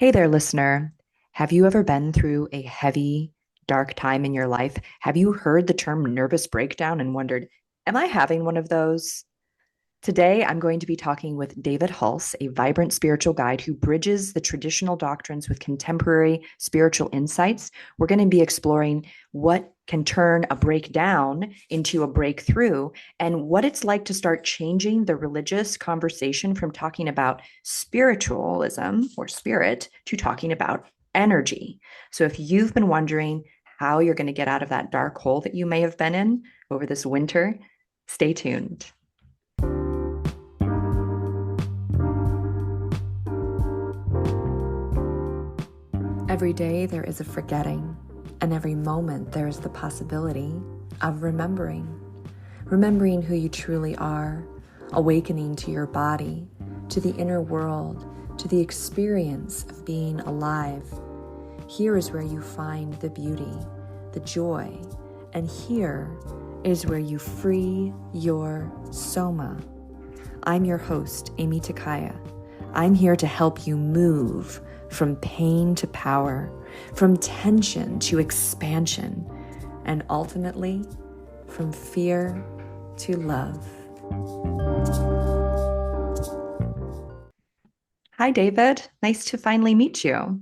Hey there, listener. Have you ever been through a heavy, dark time in your life? Have you heard the term nervous breakdown and wondered, am I having one of those? Today, I'm going to be talking with David Hulse, a vibrant spiritual guide who bridges the traditional doctrines with contemporary spiritual insights. We're going to be exploring what can turn a breakdown into a breakthrough and what it's like to start changing the religious conversation from talking about spiritualism or spirit to talking about energy. So if you've been wondering how you're going to get out of that dark hole that you may have been in over this winter, stay tuned. Every day there is a forgetting, and every moment there is the possibility of remembering. Remembering who you truly are, awakening to your body, to the inner world, to the experience of being alive. Here is where you find the beauty, the joy, and here is where you free your soma. I'm your host, Aimee. I'm here to help you move from pain to power, from tension to expansion, and ultimately from fear to love. Hi, David. Nice to finally meet you.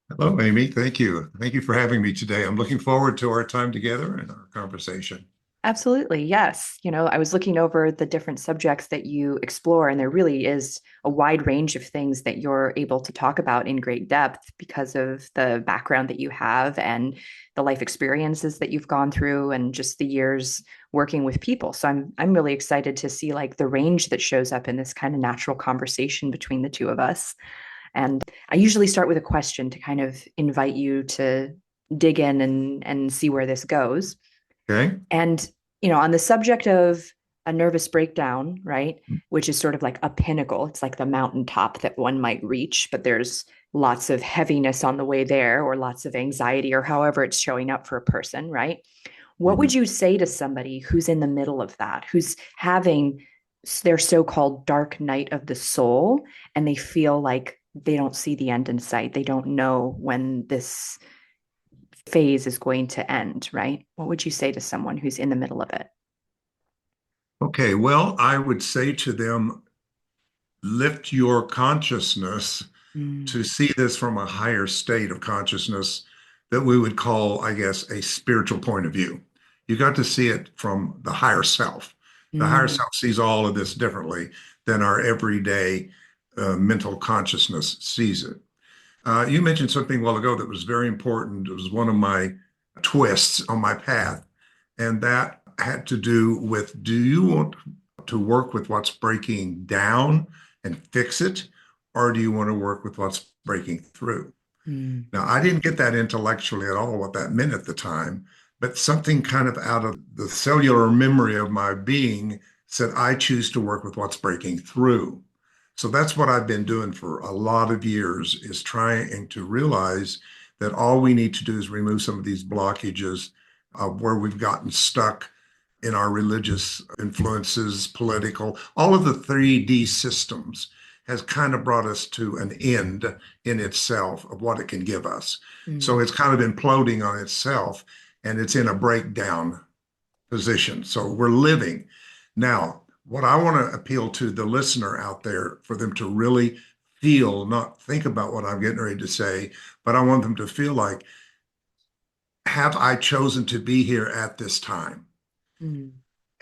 Hello, Aimee. Thank you. Thank you for having me today. I'm looking forward to our time together and our conversation. Absolutely. Yes. I was looking over the different subjects that you explore, and there really is a wide range of things that you're able to talk about in great depth because of the background that you have and the life experiences that you've gone through and just the years working with people. So I'm really excited to see like the range that shows up in this kind of natural conversation between the two of us. And I usually start with a question to kind of invite you to dig in and see where this goes. Okay. And, on the subject of a nervous breakdown, right, which is sort of like a pinnacle, it's like the mountaintop that one might reach, but there's lots of heaviness on the way there or lots of anxiety or however it's showing up for a person, right? What would Mhm. you say to somebody who's in the middle of that, who's having their so-called dark night of the soul, and they feel like they don't see the end in sight? They don't know when this phase is going to end, right? What would you say to someone who's in the middle of it? Okay. Well, I would say to them, lift your consciousness Mm, to see this from a higher state of consciousness that we would call, I guess, a spiritual point of view. You got to see it from the higher self. The higher mm, self sees all of this differently than our everyday mental consciousness sees it. You mentioned something a while ago that was very important. It was one of my twists on my path, and that had to do with, do you want to work with what's breaking down and fix it, or do you want to work with what's breaking through? mm, Now, I didn't get that intellectually at all what that meant at the time, but something kind of out of the cellular memory of my being said, I choose to work with what's breaking through. So that's what I've been doing for a lot of years, is trying to realize that all we need to do is remove some of these blockages of where we've gotten stuck in our religious influences, political, all of the 3D systems has kind of brought us to an end in itself of what it can give us. So mm. it's kind of imploding on itself and it's in a breakdown position. So we're living. Now, what I want to appeal to the listener out there for them to really feel, not think about what I'm getting ready to say, but I want them to feel like, have I chosen to be here at this time? Mm.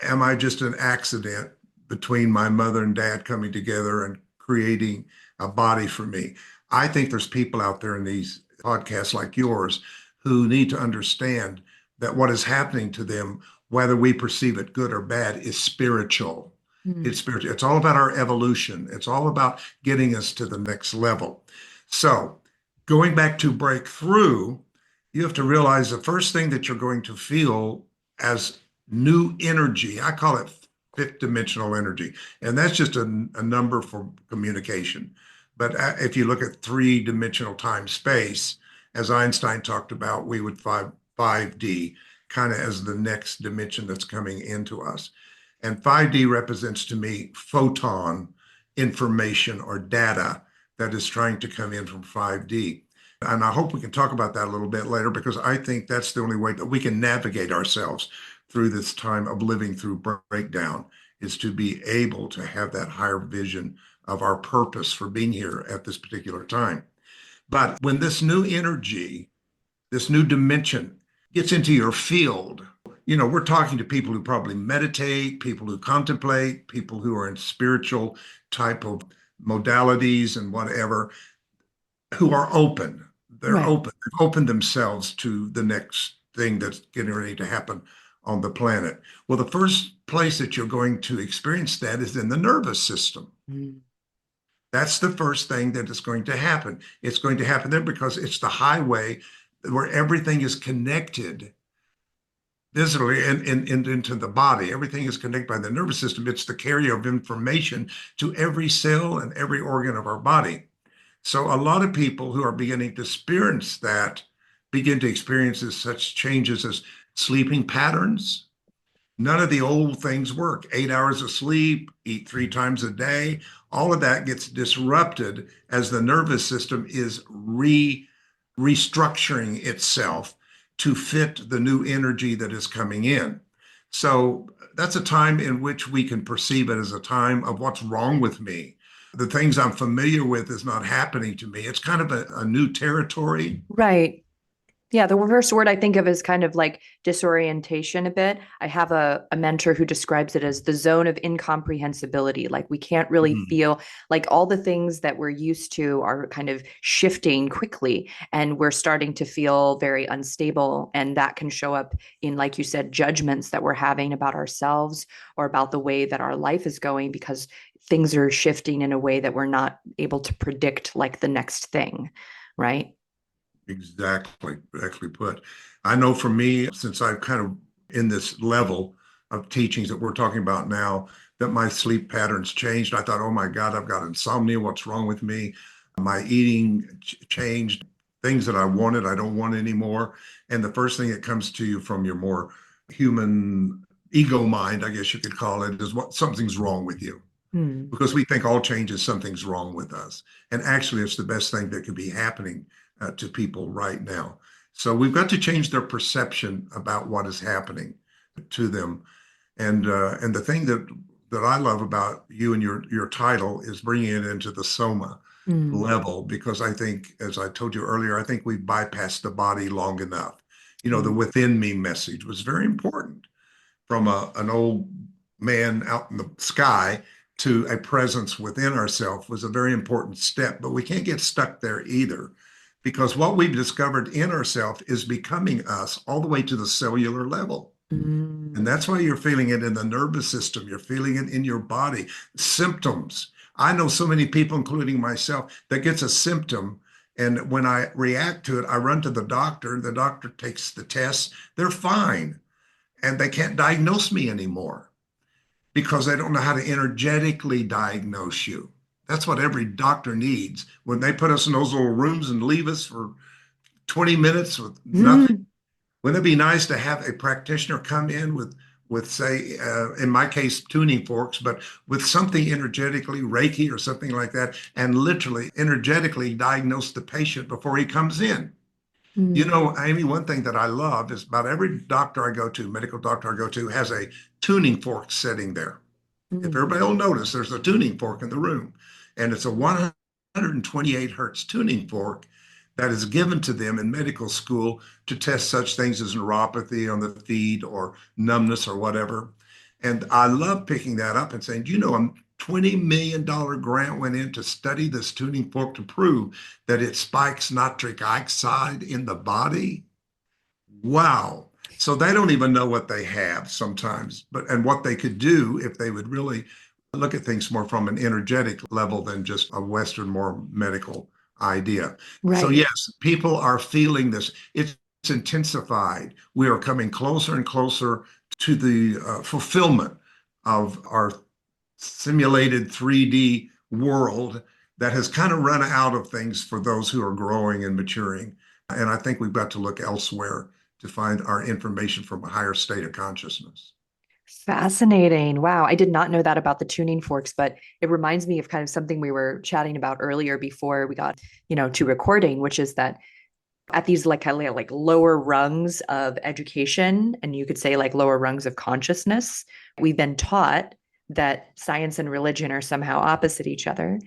Am I just an accident between my mother and dad coming together and creating a body for me? I think there's people out there in these podcasts like yours who need to understand that what is happening to them, whether we perceive it good or bad, is spiritual. It's Mm. spiritual. It's all about our evolution. It's all about getting us to the next level. So, going back to breakthrough, you have to realize the first thing that you're going to feel as new energy. I call it fifth dimensional energy. And that's just a number for communication. But if you look at three-dimensional time space, as Einstein talked about, we would 5D kind of as the next dimension that's coming into us. And 5D represents to me photon information or data that is trying to come in from 5D. And I hope we can talk about that a little bit later because I think that's the only way that we can navigate ourselves through this time of living through breakdown is to be able to have that higher vision of our purpose for being here at this particular time. But when this new energy, this new dimension gets into your field, we're talking to people who probably meditate, people who contemplate, people who are in spiritual type of modalities and whatever, who are open. They're Right. open. They've opened themselves to the next thing that's getting ready to happen on the planet. Well, the first place that you're going to experience that is in the nervous system. Mm. That's the first thing that is going to happen. It's going to happen there because it's the highway where everything is connected viscerally and into the body. Everything is connected by the nervous system. It's the carrier of information to every cell and every organ of our body. So a lot of people who are beginning to experience that begin to experience such changes as sleeping patterns. None of the old things work. 8 hours of sleep, eat 3 times a day. All of that gets disrupted as the nervous system is restructuring itself to fit the new energy that is coming in. So that's a time in which we can perceive it as a time of what's wrong with me. The things I'm familiar with is not happening to me. It's kind of a new territory. Right. Yeah, the first word I think of is kind of like disorientation a bit. I have a mentor who describes it as the zone of incomprehensibility. Like we can't really Mhm. feel like all the things that we're used to are kind of shifting quickly and we're starting to feel very unstable. And that can show up in, like you said, judgments that we're having about ourselves or about the way that our life is going because things are shifting in a way that we're not able to predict like the next thing, right? Exactly put. I know for me, since I've kind of in this level of teachings that we're talking about now, that my sleep patterns changed. I thought, oh my God, I've got insomnia. What's wrong with me? My eating changed. Things that I wanted, I don't want anymore. And the first thing that comes to you from your more human ego mind, I guess you could call it, is what something's wrong with you Hmm. because we think all change is something's wrong with us. And actually, it's the best thing that could be happening to people right now. So we've got to change their perception about what is happening to them. And the thing that I love about you and your title is bringing it into the soma Hmm. level because I think, as I told you earlier, I think we've bypassed the body long enough. The Hmm. within me message was very important from an old man out in the sky to a presence within ourselves was a very important step. But we can't get stuck there either, because what we've discovered in ourselves is becoming us all the way to the cellular level. And Mm. that's why you're feeling it in the nervous system. You're feeling it in your body. Symptoms. I know so many people, including myself, that gets a symptom. And when I react to it, I run to the doctor. The doctor takes the tests. They're fine and they can't diagnose me anymore because they don't know how to energetically diagnose you. That's what every doctor needs. When they put us in those little rooms and leave us for 20 minutes with nothing, Mm. wouldn't it be nice to have a practitioner come in with say, in my case, tuning forks, but with something energetically, Reiki or something like that, and literally energetically diagnose the patient before he comes in? Mm. Aimee, one thing that I love is about every doctor I go to, medical doctor I go to, has a tuning fork sitting there. If Mm. everybody will notice, there's a tuning fork in the room, and it's a 128 hertz tuning fork that is given to them in medical school to test such things as neuropathy on the feet or numbness or whatever. And I love picking that up and saying, a $20 million grant went in to study this tuning fork to prove that it spikes nitric oxide in the body. Wow. So they don't even know what they have sometimes, but and what they could do if they would really look at things more from an energetic level than just a Western, more medical idea. So Right. yes, people are feeling this. It's intensified. We are coming closer and closer to the fulfillment of our simulated 3D world that has kind of run out of things for those who are growing and maturing. And I think we've got to look elsewhere to find our information from a higher state of consciousness. Fascinating. Wow. I did not know that about the tuning forks, but it reminds me of kind of something we were chatting about earlier before we got, to recording, which is that at these like kind of like lower rungs of education, and you could say like lower rungs of consciousness, we've been taught that science and religion are somehow opposite each other,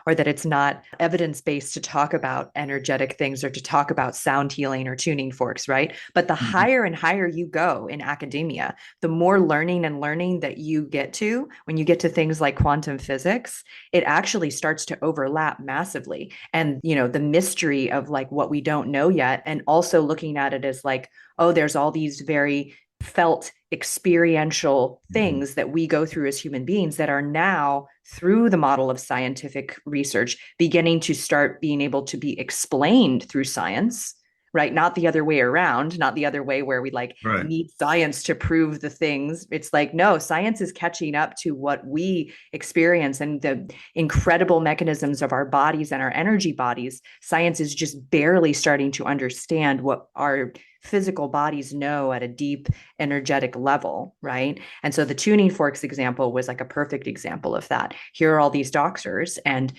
or that it's not evidence based to talk about energetic things or to talk about sound healing or tuning forks, right? But the Mhm. higher and higher you go in academia, the more learning and learning that you get to, when you get to things like quantum physics, it actually starts to overlap massively. And the mystery of like what we don't know yet, and also looking at it as like, oh, there's all these very felt experiential Mhm. things that we go through as human beings that are now, through the model of scientific research, beginning to start being able to be explained through science, right? Not the other way around, not the other way where we like Right. need science to prove the things. It's like, no, science is catching up to what we experience and the incredible mechanisms of our bodies and our energy bodies. Science is just barely starting to understand what our physical bodies know at a deep energetic level, right? And so the tuning forks example was like a perfect example of that. Here are all these doctors, and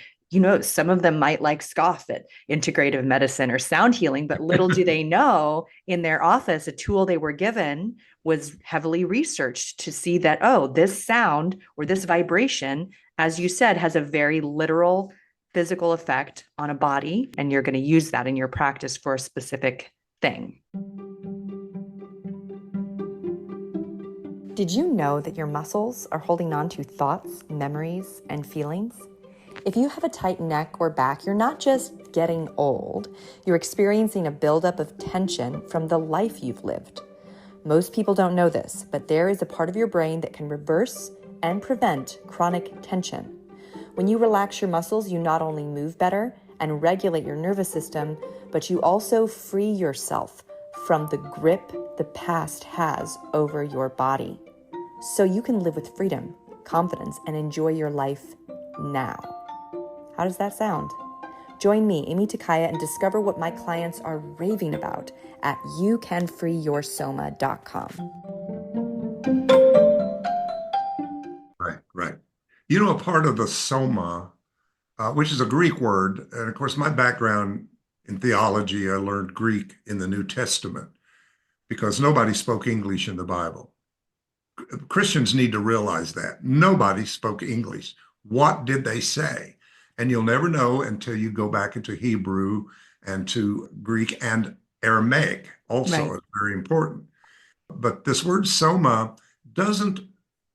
some of them might like scoff at integrative medicine or sound healing, but little do they know in their office, a tool they were given was heavily researched to see that, oh, this sound or this vibration, as you said, has a very literal physical effect on a body, and you're going to use that in your practice for a specific thing. Did you know that your muscles are holding on to thoughts, memories, and feelings? If you have a tight neck or back, you're not just getting old, you're experiencing a buildup of tension from the life you've lived. Most people don't know this, but there is a part of your brain that can reverse and prevent chronic tension. When you relax your muscles, you not only move better and regulate your nervous system, but you also free yourself from the grip the past has over your body. So you can live with freedom, confidence, and enjoy your life now. How does that sound? Join me, Aimee Takaya, and discover what my clients are raving about at youcanfreeyoursoma.com. Right. Right. A part of the soma, which is a Greek word, and of course, my background in theology, I learned Greek in the New Testament because nobody spoke English in the Bible. Christians need to realize that nobody spoke English. What did they say? And you'll never know until you go back into Hebrew and to Greek and Aramaic. Also, Right. is very important. But this word soma doesn't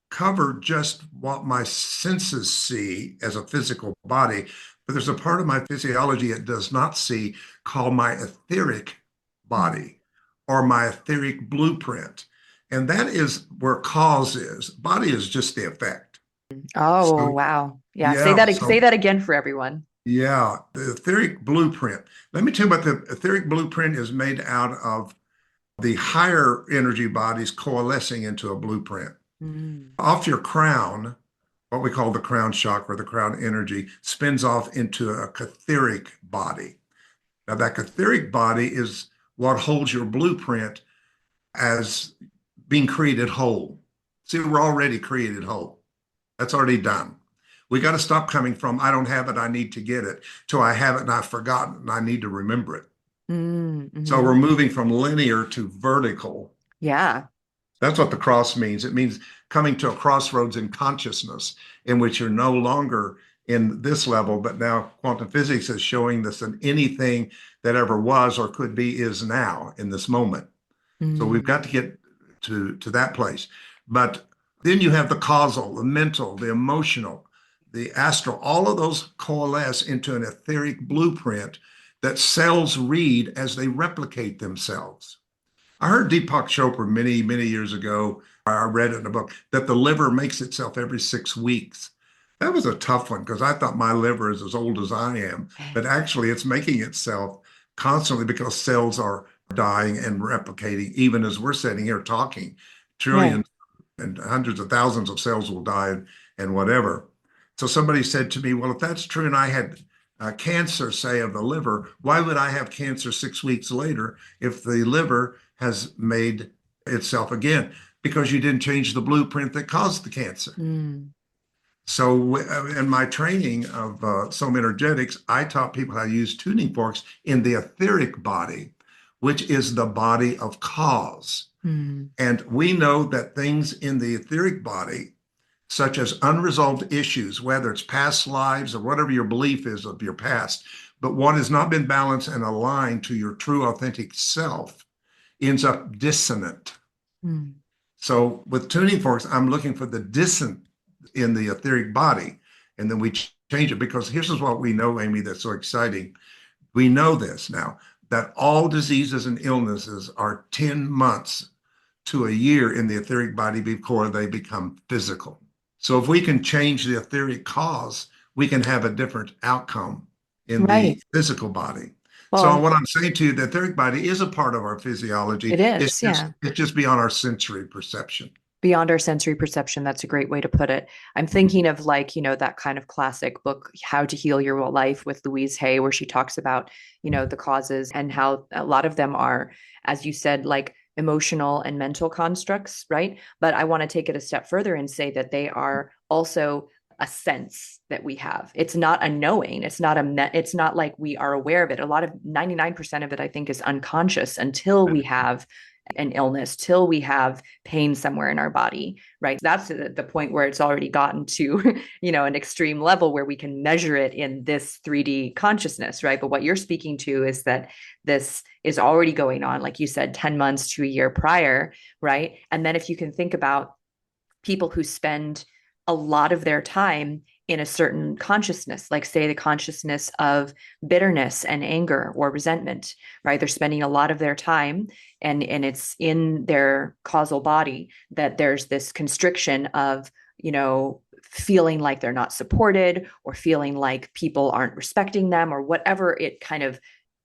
cover just what my senses see as a physical body, but there's a part of my physiology it does not see called my etheric body or my etheric blueprint. And that is where cause is. Body is just the effect. Oh, So, wow. Yeah. Say yeah. that say So, that again for everyone. yeah, the etheric blueprint. Let me tell you about the etheric blueprint is made out of the higher energy bodies coalescing into a blueprint. Mm. Off your crown, what we call the crown chakra, the crown energy, spins off into a etheric body. Now, that etheric body is what holds your blueprint as being created whole. See, we're already created whole. That's already done. We got to stop coming from, I don't have it, I need to get it, to I have it and I've forgotten and I need to remember it. So Mm-hmm. we're moving from linear to vertical. Yeah. That's what the cross means. It means coming to a crossroads in consciousness in which you're no longer in this level, but now quantum physics is showing this that anything that ever was or could be is now in this moment. So we've Mm. got to get to that place. But then you have the causal, the mental, the emotional, the astral, all of those coalesce into an etheric blueprint that cells read as they replicate themselves. I heard Deepak Chopra many, many years ago. I read it in a book that the liver makes itself every 6 weeks. That was a tough one because I thought my liver is as old as I am, but actually it's making itself constantly because cells are dying and replicating, even as we're sitting here talking. Right. Trillions and hundreds of thousands of cells will die and whatever. So somebody said to me, well, if that's true and I had cancer, say, of the liver, why would I have cancer 6 weeks later if the liver has made itself again? because you didn't change the blueprint that caused the cancer. Mm, So, in my training of Soma Energetics, I taught people how to use tuning forks in the etheric body, which is the body of cause. mm, And we know that things in the etheric body, such as unresolved issues, whether it's past lives or whatever your belief is of your past, but what has not been balanced and aligned to your true authentic self ends up dissonant. mm. So with tuning forks, I'm looking for the dissonant in the etheric body. And then we change it because here's what we know, Aimee, that's so exciting. We know this now that all diseases and illnesses are 10 months to a year in the etheric body before they become physical. So if we can change the etheric cause, we can have a different outcome in Right. the physical body. So Well, what I'm saying to you, the etheric body is a part of our physiology. it is, yeah. It's just beyond our sensory perception. Beyond our sensory perception. That's a great way to put it. I'm thinking of like, that kind of classic book, How to Heal Your Life with Louise Hay, where she talks about, the causes and how a lot of them are, as you said, like emotional and mental constructs, right? But I want to take it a step further and say that they are also a sense that we have. It's not a knowing. It's not like we are aware of it. A lot of 99% of it, I think, is unconscious until we have an illness, till we have pain somewhere in our body, right? That's the point where it's already gotten to, an extreme level where we can measure it in this 3D consciousness, right? But what you're speaking to is that this is already going on, like you said, 10 months to a year prior, right? And then if you can think about people who spend a lot of their time in a certain consciousness, like say the consciousness of bitterness and anger or resentment, right? They're spending a lot of their time and it's in their causal body that there's this constriction of, feeling like they're not supported or feeling like people aren't respecting them or whatever it kind of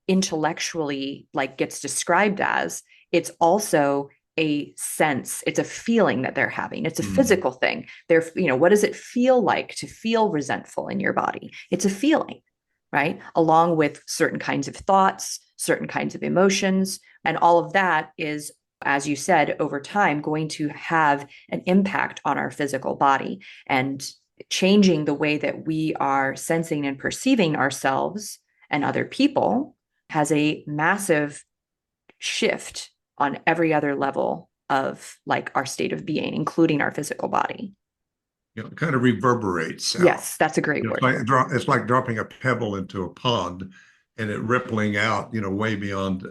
intellectually like gets described as. It's also a sense, it's a feeling that they're having, it's a Mm. physical thing. What does it feel like to feel resentful in your body? It's a feeling, right? Along with certain kinds of thoughts, certain kinds of emotions, and all of that is, as you said, over time going to have an impact on our physical body and changing the way that we are sensing and perceiving ourselves and other people has a massive shift on every other level of like our state of being, including our physical body. It kind of reverberates out. Yes, that's a great It's word. like it's like dropping a pebble into a pond and it rippling out, way beyond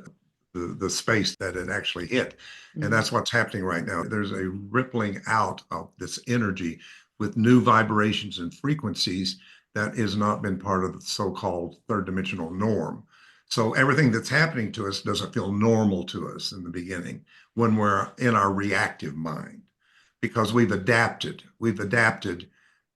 the space that it actually hit. And Mm, that's what's happening right now. There's a rippling out of this energy with new vibrations and frequencies that has not been part of the so-called third dimensional norm. So everything that's happening to us doesn't feel normal to us in the beginning when we're in our reactive mind because we've adapted. We've adapted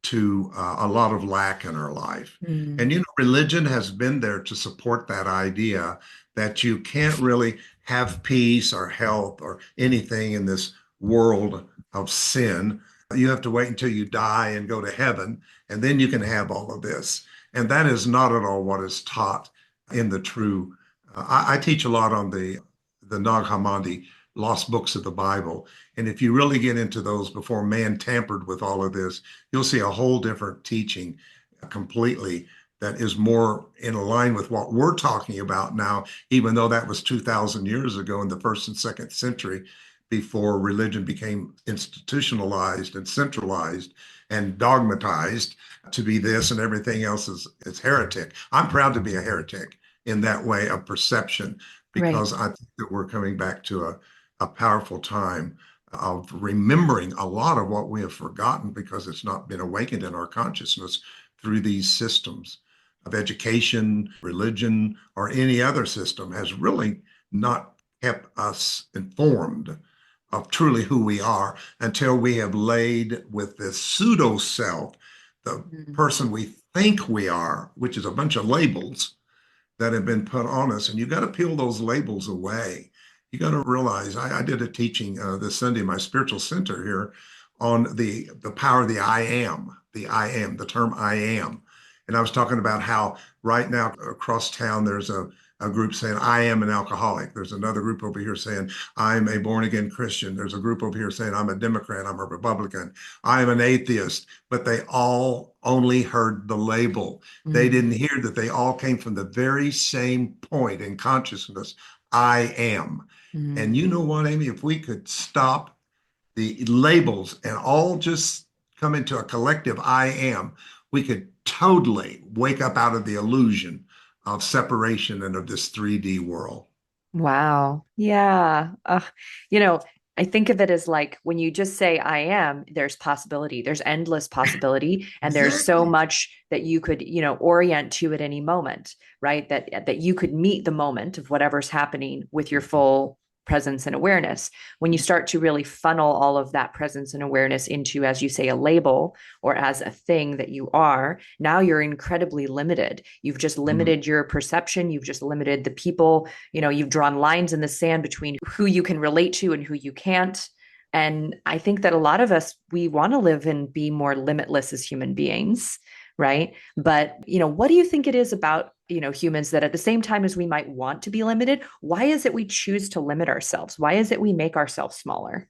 to a lot of lack in our life. And, mm, religion has been there to support that idea that you can't really have peace or health or anything in this world of sin. You have to wait until you die and go to heaven, and then you can have all of this. And that is not at all what is taught in the true. I teach a lot on the Nag Hammadi lost books of the Bible. And if you really get into those before man tampered with all of this, you'll see a whole different teaching completely that is more in line with what we're talking about now, even though that was 2,000 years ago in the first and second century before religion became institutionalized and centralized and dogmatized to be this and everything else is heretic. I'm proud to be a heretic in that way of perception right. because I think that we're coming back to a powerful time of remembering a lot of what we have forgotten because it's not been awakened in our consciousness through these systems of education, religion, or any other system has really not kept us informed of truly who we are until we have laid with this pseudo self, the Mm, person we think we are, which is a bunch of labels that have been put on us. And you got to peel those labels away. You got to realize I did a teaching this Sunday in my spiritual center here on the power of the I am, the term I am. And I was talking about how right now across town there's a group saying, I am an alcoholic. There's another group over here saying, I'm a born again Christian. There's a group over here saying, I'm a Democrat, I'm a Republican, I'm an atheist. But they all only heard the label. They Mm, didn't hear that they all came from the very same point in consciousness. I am. And mm. you know what, Aimee? If we could stop the labels and all just come into a collective I am, we could totally wake up out of the illusion of separation and of this 3D world. Wow. Yeah. You know, I think of it as like when you just say I am, there's possibility, there's endless possibility, and there's so Exactly. much that you could, orient to at any moment, right? That you could meet the moment of whatever's happening with your full presence and awareness. When you start to really funnel all of that presence and awareness into, as you say, a label or as a thing that you are, now you're incredibly limited. You've just Mm. limited your perception, you've just limited the people, you've drawn lines in the sand between who you can relate to and who you can't. And I think that a lot of us, we want to live and be more limitless as human beings, right? But, what do you think it is about, humans that at the same time as we might want to be limited, why is it we choose to limit ourselves? Why is it we make ourselves smaller?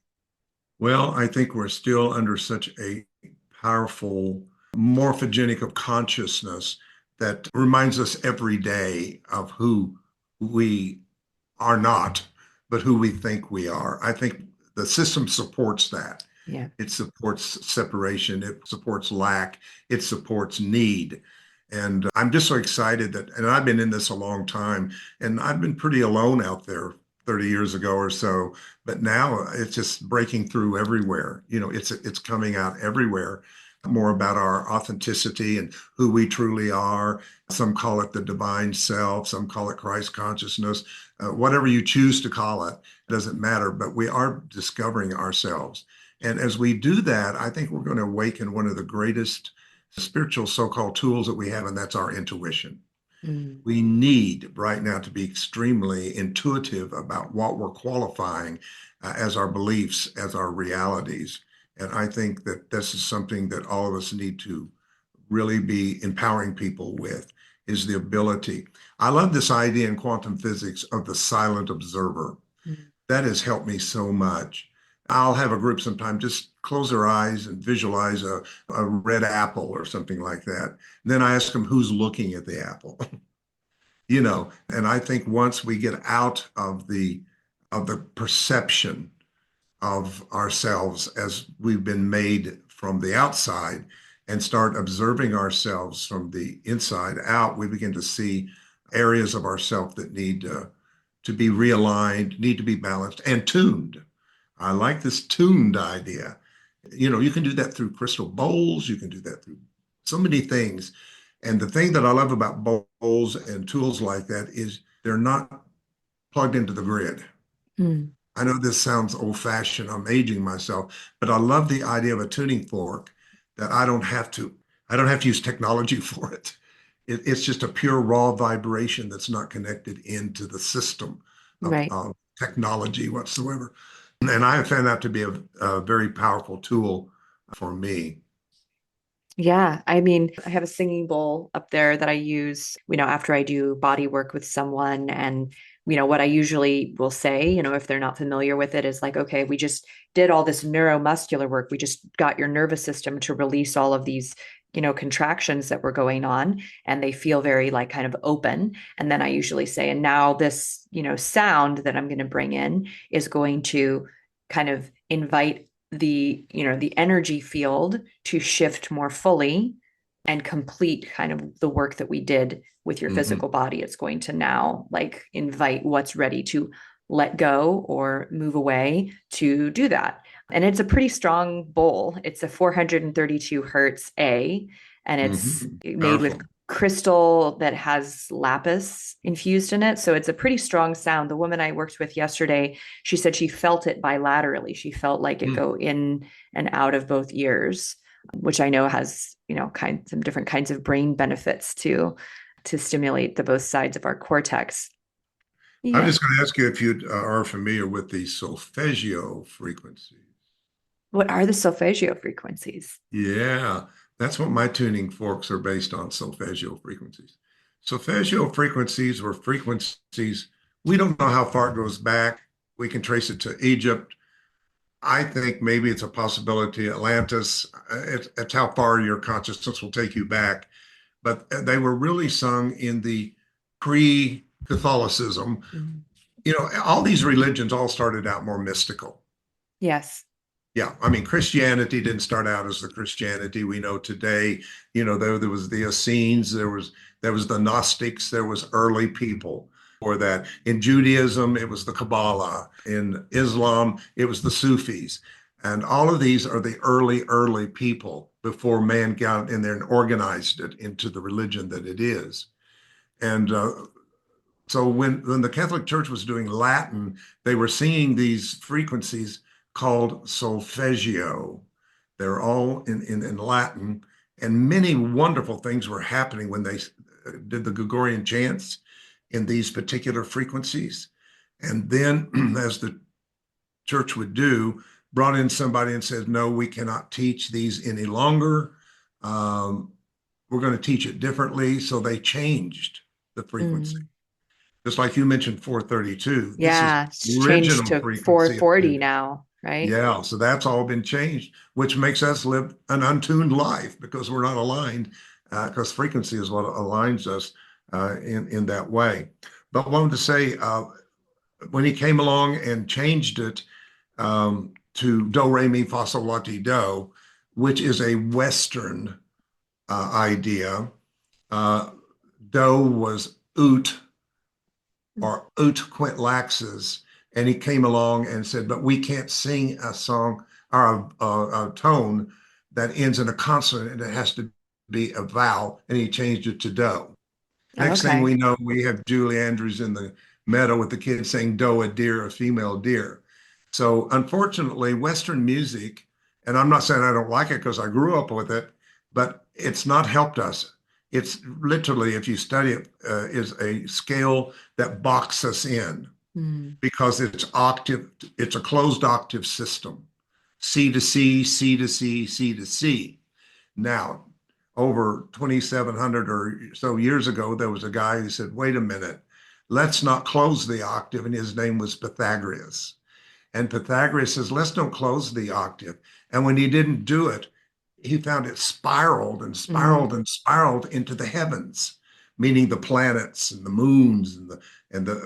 Well, I think we're still under such a powerful morphogenic of consciousness that reminds us every day of who we are not, but who we think we are. I think the system supports that. Yeah. It supports separation, it supports lack, it supports need. And I'm just so excited that, and I've been in this a long time, and I've been pretty alone out there 30 years ago or so, but now it's just breaking through everywhere. It's coming out everywhere. More about our authenticity and who we truly are. Some call it the divine self, some call it Christ consciousness. Whatever you choose to call it, doesn't matter, but we are discovering ourselves. And as we do that, I think we're going to awaken one of the greatest spiritual so-called tools that we have, and that's our intuition. Mm, We need right now to be extremely intuitive about what we're qualifying as our beliefs, as our realities. And I think that this is something that all of us need to really be empowering people with is the ability. I love this idea in quantum physics of the silent observer. mm, That has helped me so much. I'll have a group sometime just close their eyes and visualize a red apple or something like that. And then I ask them who's looking at the apple. And I think once we get out of the perception of ourselves as we've been made from the outside and start observing ourselves from the inside out, we begin to see areas of ourself that need to be realigned, need to be balanced and tuned. I like this tuned idea. You can do that through crystal bowls, you can do that through so many things. And the thing that I love about bowls and tools like that is they're not plugged into the grid. mm. I know this sounds old fashioned. I'm aging myself, but I love the idea of a tuning fork that I don't have to use technology for it. It's just a pure raw vibration that's not connected into the system Right. of technology whatsoever. And I have found that to be a very powerful tool for me. Yeah, I mean, I have a singing bowl up there that I use, after I do body work with someone. And, what I usually will say, if they're not familiar with it, is like, okay, we just did all this neuromuscular work. We just got your nervous system to release all of these, contractions that were going on, and they feel very like kind of open. And then I usually say, and now this, sound that I'm going to bring in is going to kind of invite the energy field to shift more fully and complete kind of the work that we did with your Mhm. physical body. It's going to now like invite what's ready to let go or move away to do that. And it's a pretty strong bowl. It's a 432 hertz A, and it's Mhm. made with Powerful. crystal that has lapis infused in it. So it's a pretty strong sound. The woman I worked with yesterday, she said she felt it bilaterally. She felt like it Mm. go in and out of both ears, which I know has, some different kinds of brain benefits to stimulate the both sides of our cortex. I'm Yeah. just going to ask you if you are familiar with the solfeggio frequencies. What are the solfeggio frequencies? Yeah, That's what my tuning forks are based on, solfeggio frequencies. Solfeggio frequencies were frequencies, we don't know how far it goes back. We can trace it to Egypt. I think maybe it's a possibility Atlantis. It's how far your consciousness will take you back. But they were really sung in the pre-Catholicism. Mm. You know, all these religions all started out more mystical. Yes. Yeah, I mean, Christianity didn't start out as the Christianity we know today. You know, there was the Essenes, there was the Gnostics, there was early people for that. In Judaism, it was the Kabbalah. In Islam, it was the Sufis. And all of these are the early people before man got in there and organized it into the religion that it is. And so when the Catholic Church was doing Latin, they were singing these frequencies called solfeggio. They're all in Latin, and many wonderful things were happening when they did the Gregorian chants in these particular frequencies. And then, as the church would do, brought in somebody and said, "No, we cannot teach these any longer. Um, we're going to teach it differently." So they changed the frequency. Mm. Just like you mentioned 432, this is Yeah, the it's changed original to frequency of 440 tuning. now, right? Yeah, so that's all been changed, which makes us live an untuned life because we're not aligned, because frequency is what aligns us in that way. But I wanted to say, when he came along and changed it to do, re, mi, fa, sol, la, ti, do, which is a Western idea, uh, do was oot or ut quint laxes. And he came along and said, but we can't sing a song or a tone that ends in a consonant. It has to be a vowel. And he changed it to do. Oh, Next thing okay. we know, we have Julie Andrews in the meadow with the kids saying doe, a deer, a female deer. So unfortunately, Western music, and I'm not saying I don't like it because I grew up with it, but it's not helped us. It's literally, if you study it, is a scale that boxes us in Mm. because it's octave, it's a closed octave system. C to C, C to C, C to C. Now, over 2,700 or so years ago, there was a guy who said, wait a minute, let's not close the octave. And his name was Pythagoras. And Pythagoras says, let's don't close the octave. And when he didn't do it, he found it spiraled and spiraled Mm. and spiraled into the heavens, meaning the planets and the moons and the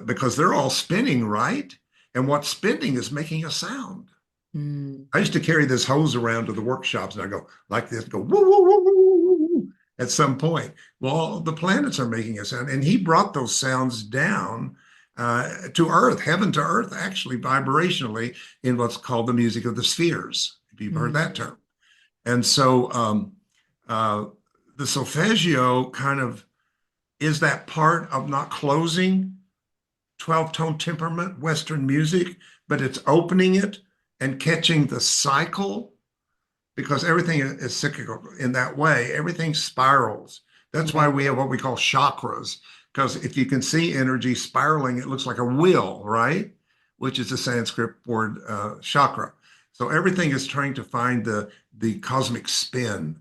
because they're all spinning, right? And what's spinning is making a sound. Mm. I used to carry this hose around to the workshops and I go like this, go woo, woo, woo, woo, woo, woo, at some point. Well, the planets are making a sound. And he brought those sounds down to Earth, heaven to Earth, actually vibrationally in what's called the music of the spheres, if you've heard that Mm. term. And so uh, the solfeggio kind of is that part of not closing 12 tone temperament, Western music, but it's opening it and catching the cycle because everything is cyclical in that way. Everything spirals. That's why Right. we have what we call chakras. Because if you can see energy spiraling, it looks like a wheel, right? Which is the Sanskrit word chakra. So everything is trying to find the cosmic spin,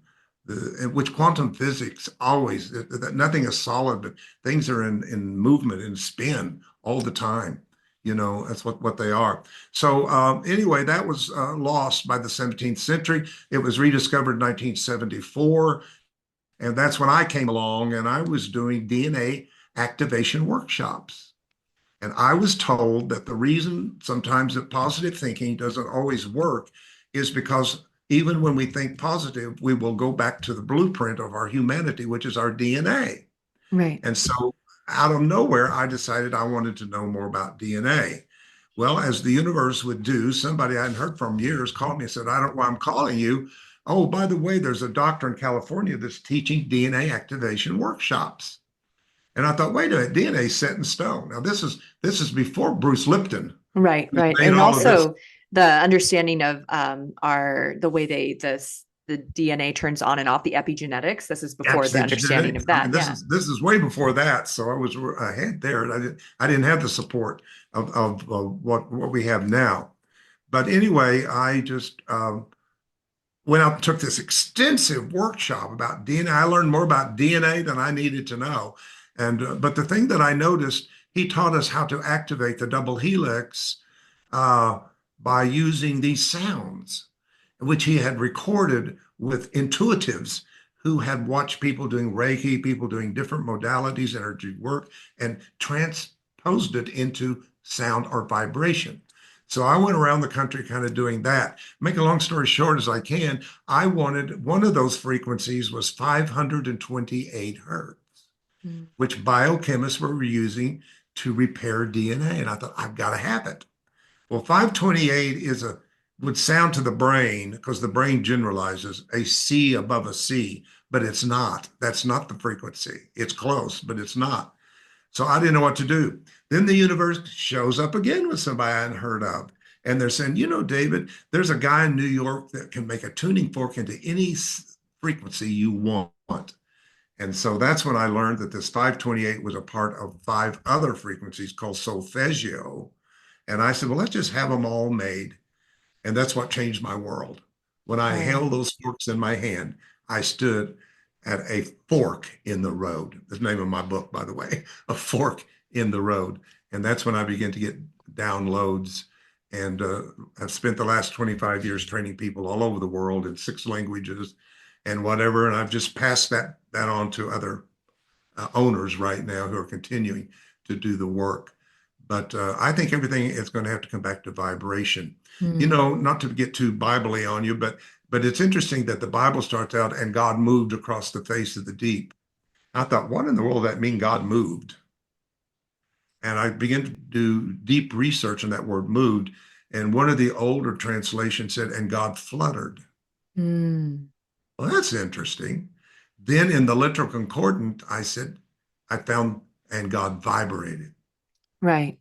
which quantum physics always, that nothing is solid, but things are in movement and spin all the time. You know, that's what they are. So anyway, that was lost by the 17th century. It was rediscovered in 1974. And that's when I came along and I was doing DNA activation workshops. And I was told that the reason sometimes that positive thinking doesn't always work is because even when we think positive, we will go back to the blueprint of our humanity, which is our DNA. Right. And so out of nowhere, I decided I wanted to know more about DNA. Well, as the universe would do, somebody I hadn't heard from years called me and said, I don't know why I'm calling you. Oh, by the way, there's a doctor in California that's teaching DNA activation workshops. And I thought, wait a minute, DNA is set in stone. Now this is before Bruce Lipton, Right, who's right. made And all of this. also the understanding of our the way the DNA turns on and off the epigenetics. This is before the understanding Epigenetics. of I that. mean, this Yeah. is this is way before that. So I was ahead there, and I didn't have the support of what we have now. But anyway, I just went out and took this extensive workshop about DNA. I learned more about DNA than I needed to know. And but the thing that I noticed, he taught us how to activate the double helix uh, by using these sounds, which he had recorded with intuitives who had watched people doing Reiki, people doing different modalities, energy work, and transposed it into sound or vibration. So I went around the country kind of doing that. Make a long story short as I can, I wanted one of those frequencies was 528 hertz, Mm. which biochemists were using to repair DNA. And I thought, I've got to have it. Well, 528 is a would sound to the brain because the brain generalizes a C above a C, but it's not. That's not the frequency. It's close, but it's not. So I didn't know what to do. Then the universe shows up again with somebody I hadn't heard of. And they're saying, you know, David, there's a guy in New York that can make a tuning fork into any frequency you want. And so that's when I learned that this 528 was a part of five other frequencies called solfeggio. And I said, well, let's just have them all made. And that's what changed my world. When I Right. held those forks in my hand, I stood at a fork in the road. That's the name of my book, by the way, A Fork in the Road. And that's when I began to get downloads. And I've spent the last 25 years training people all over the world in 6 languages and whatever. And I've just passed that on to other owners right now who are continuing to do the work. But I think everything is going to have to come back to vibration. You Mm. know, not to get too biblically on you, but it's interesting that the Bible starts out and God moved across the face of the deep. I thought, what in the world does that mean? God moved, and I began to do deep research on that word moved. And one of the older translations said, and God fluttered. Mm. Well, that's interesting. Then in the literal concordant, I said, I found, and God vibrated. Right.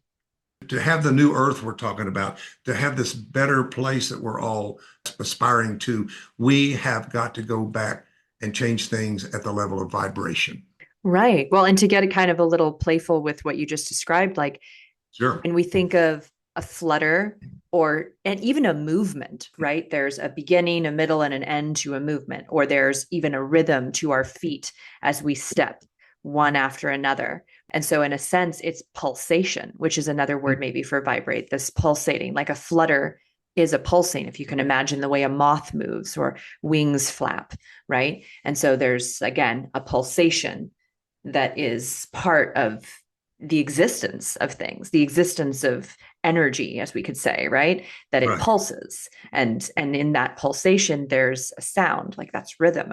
To have the new earth we're talking about, to have this better place that we're all aspiring to, we have got to go back and change things at the level of vibration. Right. Well, and to get it kind of a little playful with what you just described, like Sure. when we think of a flutter or and even a movement, right? There's a beginning, a middle, and an end to a movement, or there's even a rhythm to our feet as we step one after another. And so, in a sense, it's pulsation, which is another word maybe for vibrate, this pulsating, like a flutter is a pulsing, if you can imagine the way a moth moves or wings flap, right? And so, there's again a pulsation that is part of the existence of things, the existence of energy, as we could say, right? That it Right. pulses, and in that pulsation there's a sound, like that's rhythm.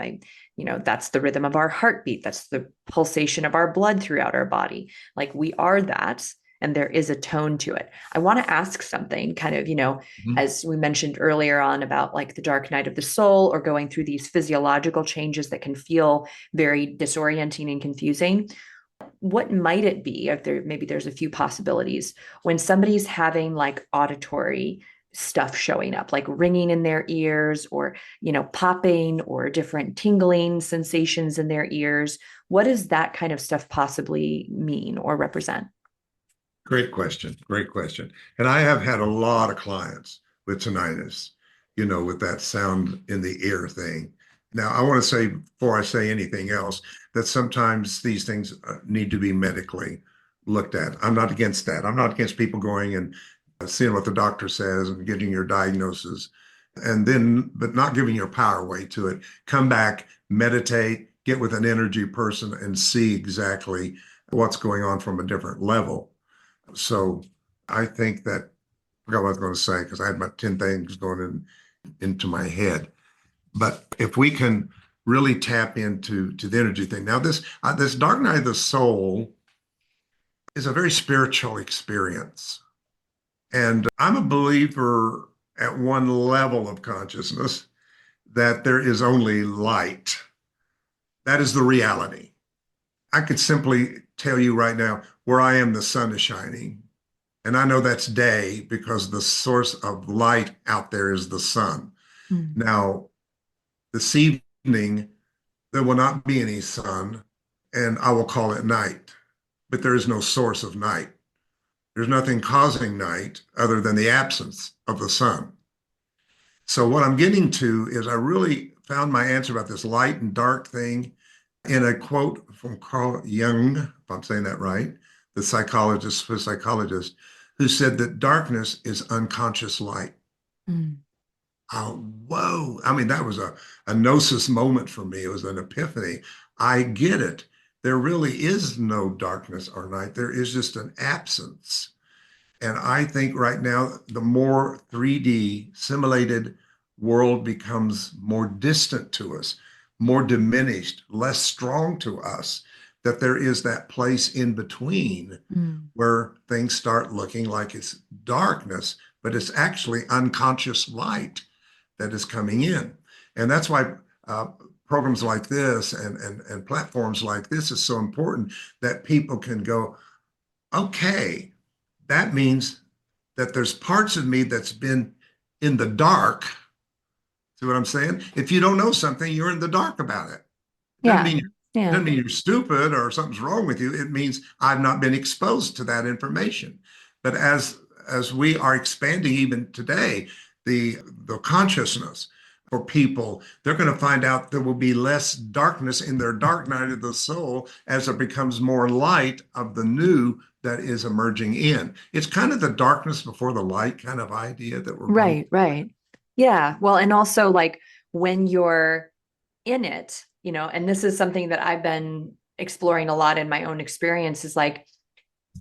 That's the rhythm of our heartbeat, that's the pulsation of our blood throughout our body. Like we are that, and there is a tone to it. I want to ask something kind of, Mhm. as we mentioned earlier on about like the dark night of the soul, or going through these physiological changes that can feel very disorienting and confusing. What might it be, if there's a few possibilities, when somebody's having like auditory stuff showing up, like ringing in their ears, or popping, or different tingling sensations in their ears? What does that kind of stuff possibly mean or represent? Great question. Great question. And I have had a lot of clients with tinnitus, you know, with that sound in the ear thing. Now, I want to say, before I say anything else, that sometimes these things need to be medically looked at. I'm not against that. I'm not against people going and seeing what the doctor says and getting your diagnosis, and then, but not giving your power away to it. Come back, meditate, get with an energy person, and see exactly what's going on from a different level. So I think that I forgot what I was going to say because I had about 10 things going into my head. But if we can really tap into the energy thing. Now, this dark night of the soul is a very spiritual experience. And I'm a believer at one level of consciousness that there is only light. That is the reality. I could simply tell you right now where I am, the sun is shining. And I know that's day because the source of light out there is the sun. Mm. Now, this evening, there will not be any sun, and I will call it night, but there is no source of night. There's nothing causing night other than the absence of the sun. So what I'm getting to is I really found my answer about this light and dark thing in a quote from Carl Jung, if I'm saying that right, the psychologist, Swiss psychologist, who said that darkness is unconscious light. Mm. Oh, whoa. I mean, that was a gnosis moment for me. It was an epiphany. I get it. There really is no darkness or night. There is just an absence. And I think right now, the more 3D simulated world becomes more distant to us, more diminished, less strong to us, that there is that place in between Mm. where things start looking like it's darkness, but it's actually unconscious light that is coming in. And that's why uh, programs like this and platforms like this is so important that people can go, okay, that means that there's parts of me that's been in the dark. See what I'm saying? If you don't know something, you're in the dark about it. It doesn't Yeah. mean Yeah. doesn't mean you're stupid or something's wrong with you. It means I've not been exposed to that information. But as we are expanding even today, the consciousness for people, they're going to find out there will be less darkness in their dark night of the soul as there becomes more light of the new that is emerging in. It's kind of the darkness before the light kind of idea that we're going. Right, right. Yeah. Well, and also like when you're in it, and this is something that I've been exploring a lot in my own experience is like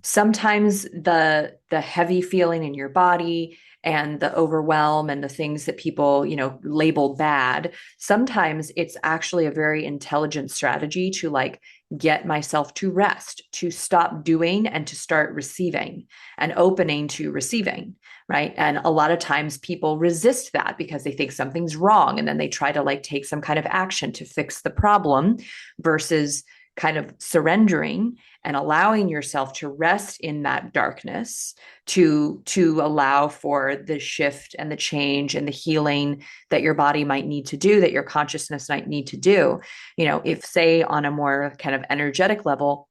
sometimes the heavy feeling in your body and the overwhelm and the things that people label bad, sometimes it's actually a very intelligent strategy to like get myself to rest, to stop doing and to start receiving and opening to receiving, right? And a lot of times people resist that because they think something's wrong and then they try to like take some kind of action to fix the problem versus kind of surrendering and allowing yourself to rest in that darkness to allow for the shift and the change and the healing that your body might need to do, that your consciousness might need to do. If say on a more kind of energetic level,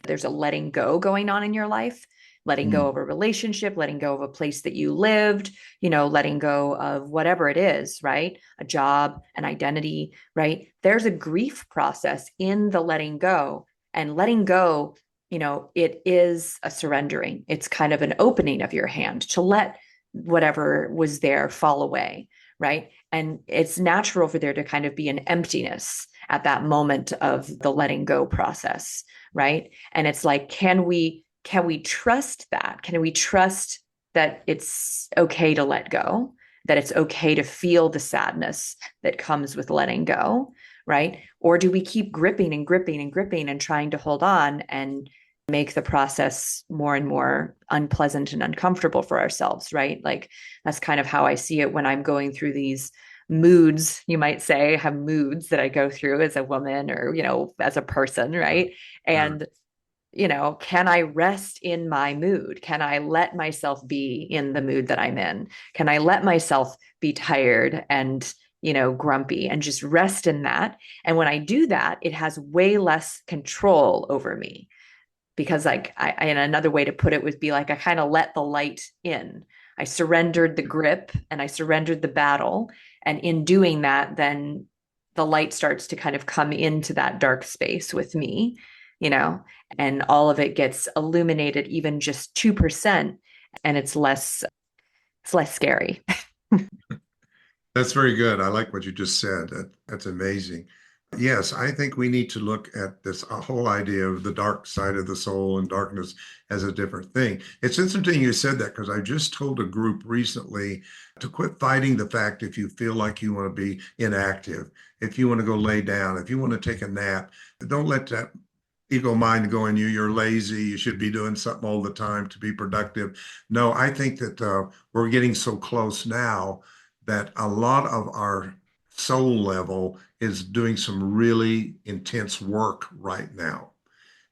there's a letting go going on in your life, letting go Mm. of a relationship, letting go of a place that you lived, letting go of whatever it is, right? A job, an identity, right? There's a grief process in the letting go. And letting go, it is a surrendering. It's kind of an opening of your hand to let whatever was there fall away, right? And it's natural for there to kind of be an emptiness at that moment of the letting go process, right? And it's like, can we trust that? Can we trust that it's okay to let go, that it's okay to feel the sadness that comes with letting go, right? Or do we keep gripping and gripping and gripping and trying to hold on and make the process more and more unpleasant and uncomfortable for ourselves, right? Like that's kind of how I see it when I'm going through these moods, you might say. I have moods that I go through as a woman or, as a person, right? Sure. And can I rest in my mood? Can I let myself be in the mood that I'm in? Can I let myself be tired and, grumpy and just rest in that? And when I do that, it has way less control over me because like and another way to put it would be like I kind of let the light in. I surrendered the grip and I surrendered the battle. And in doing that, then the light starts to kind of come into that dark space with me, you know, and all of it gets illuminated even just 2%, and it's less scary. That's very good. I like what you just said. That's amazing. Yes, I think we need to look at this whole idea of the dark side of the soul and darkness as a different thing. It's interesting you said that because I just told a group recently to quit fighting the fact if you feel like you want to be inactive, if you want to go lay down, if you want to take a nap, don't let that ego mind go in you. You're lazy. You should be doing something all the time to be productive. No, I think that we're getting so close now that a lot of our soul level is doing some really intense work right now.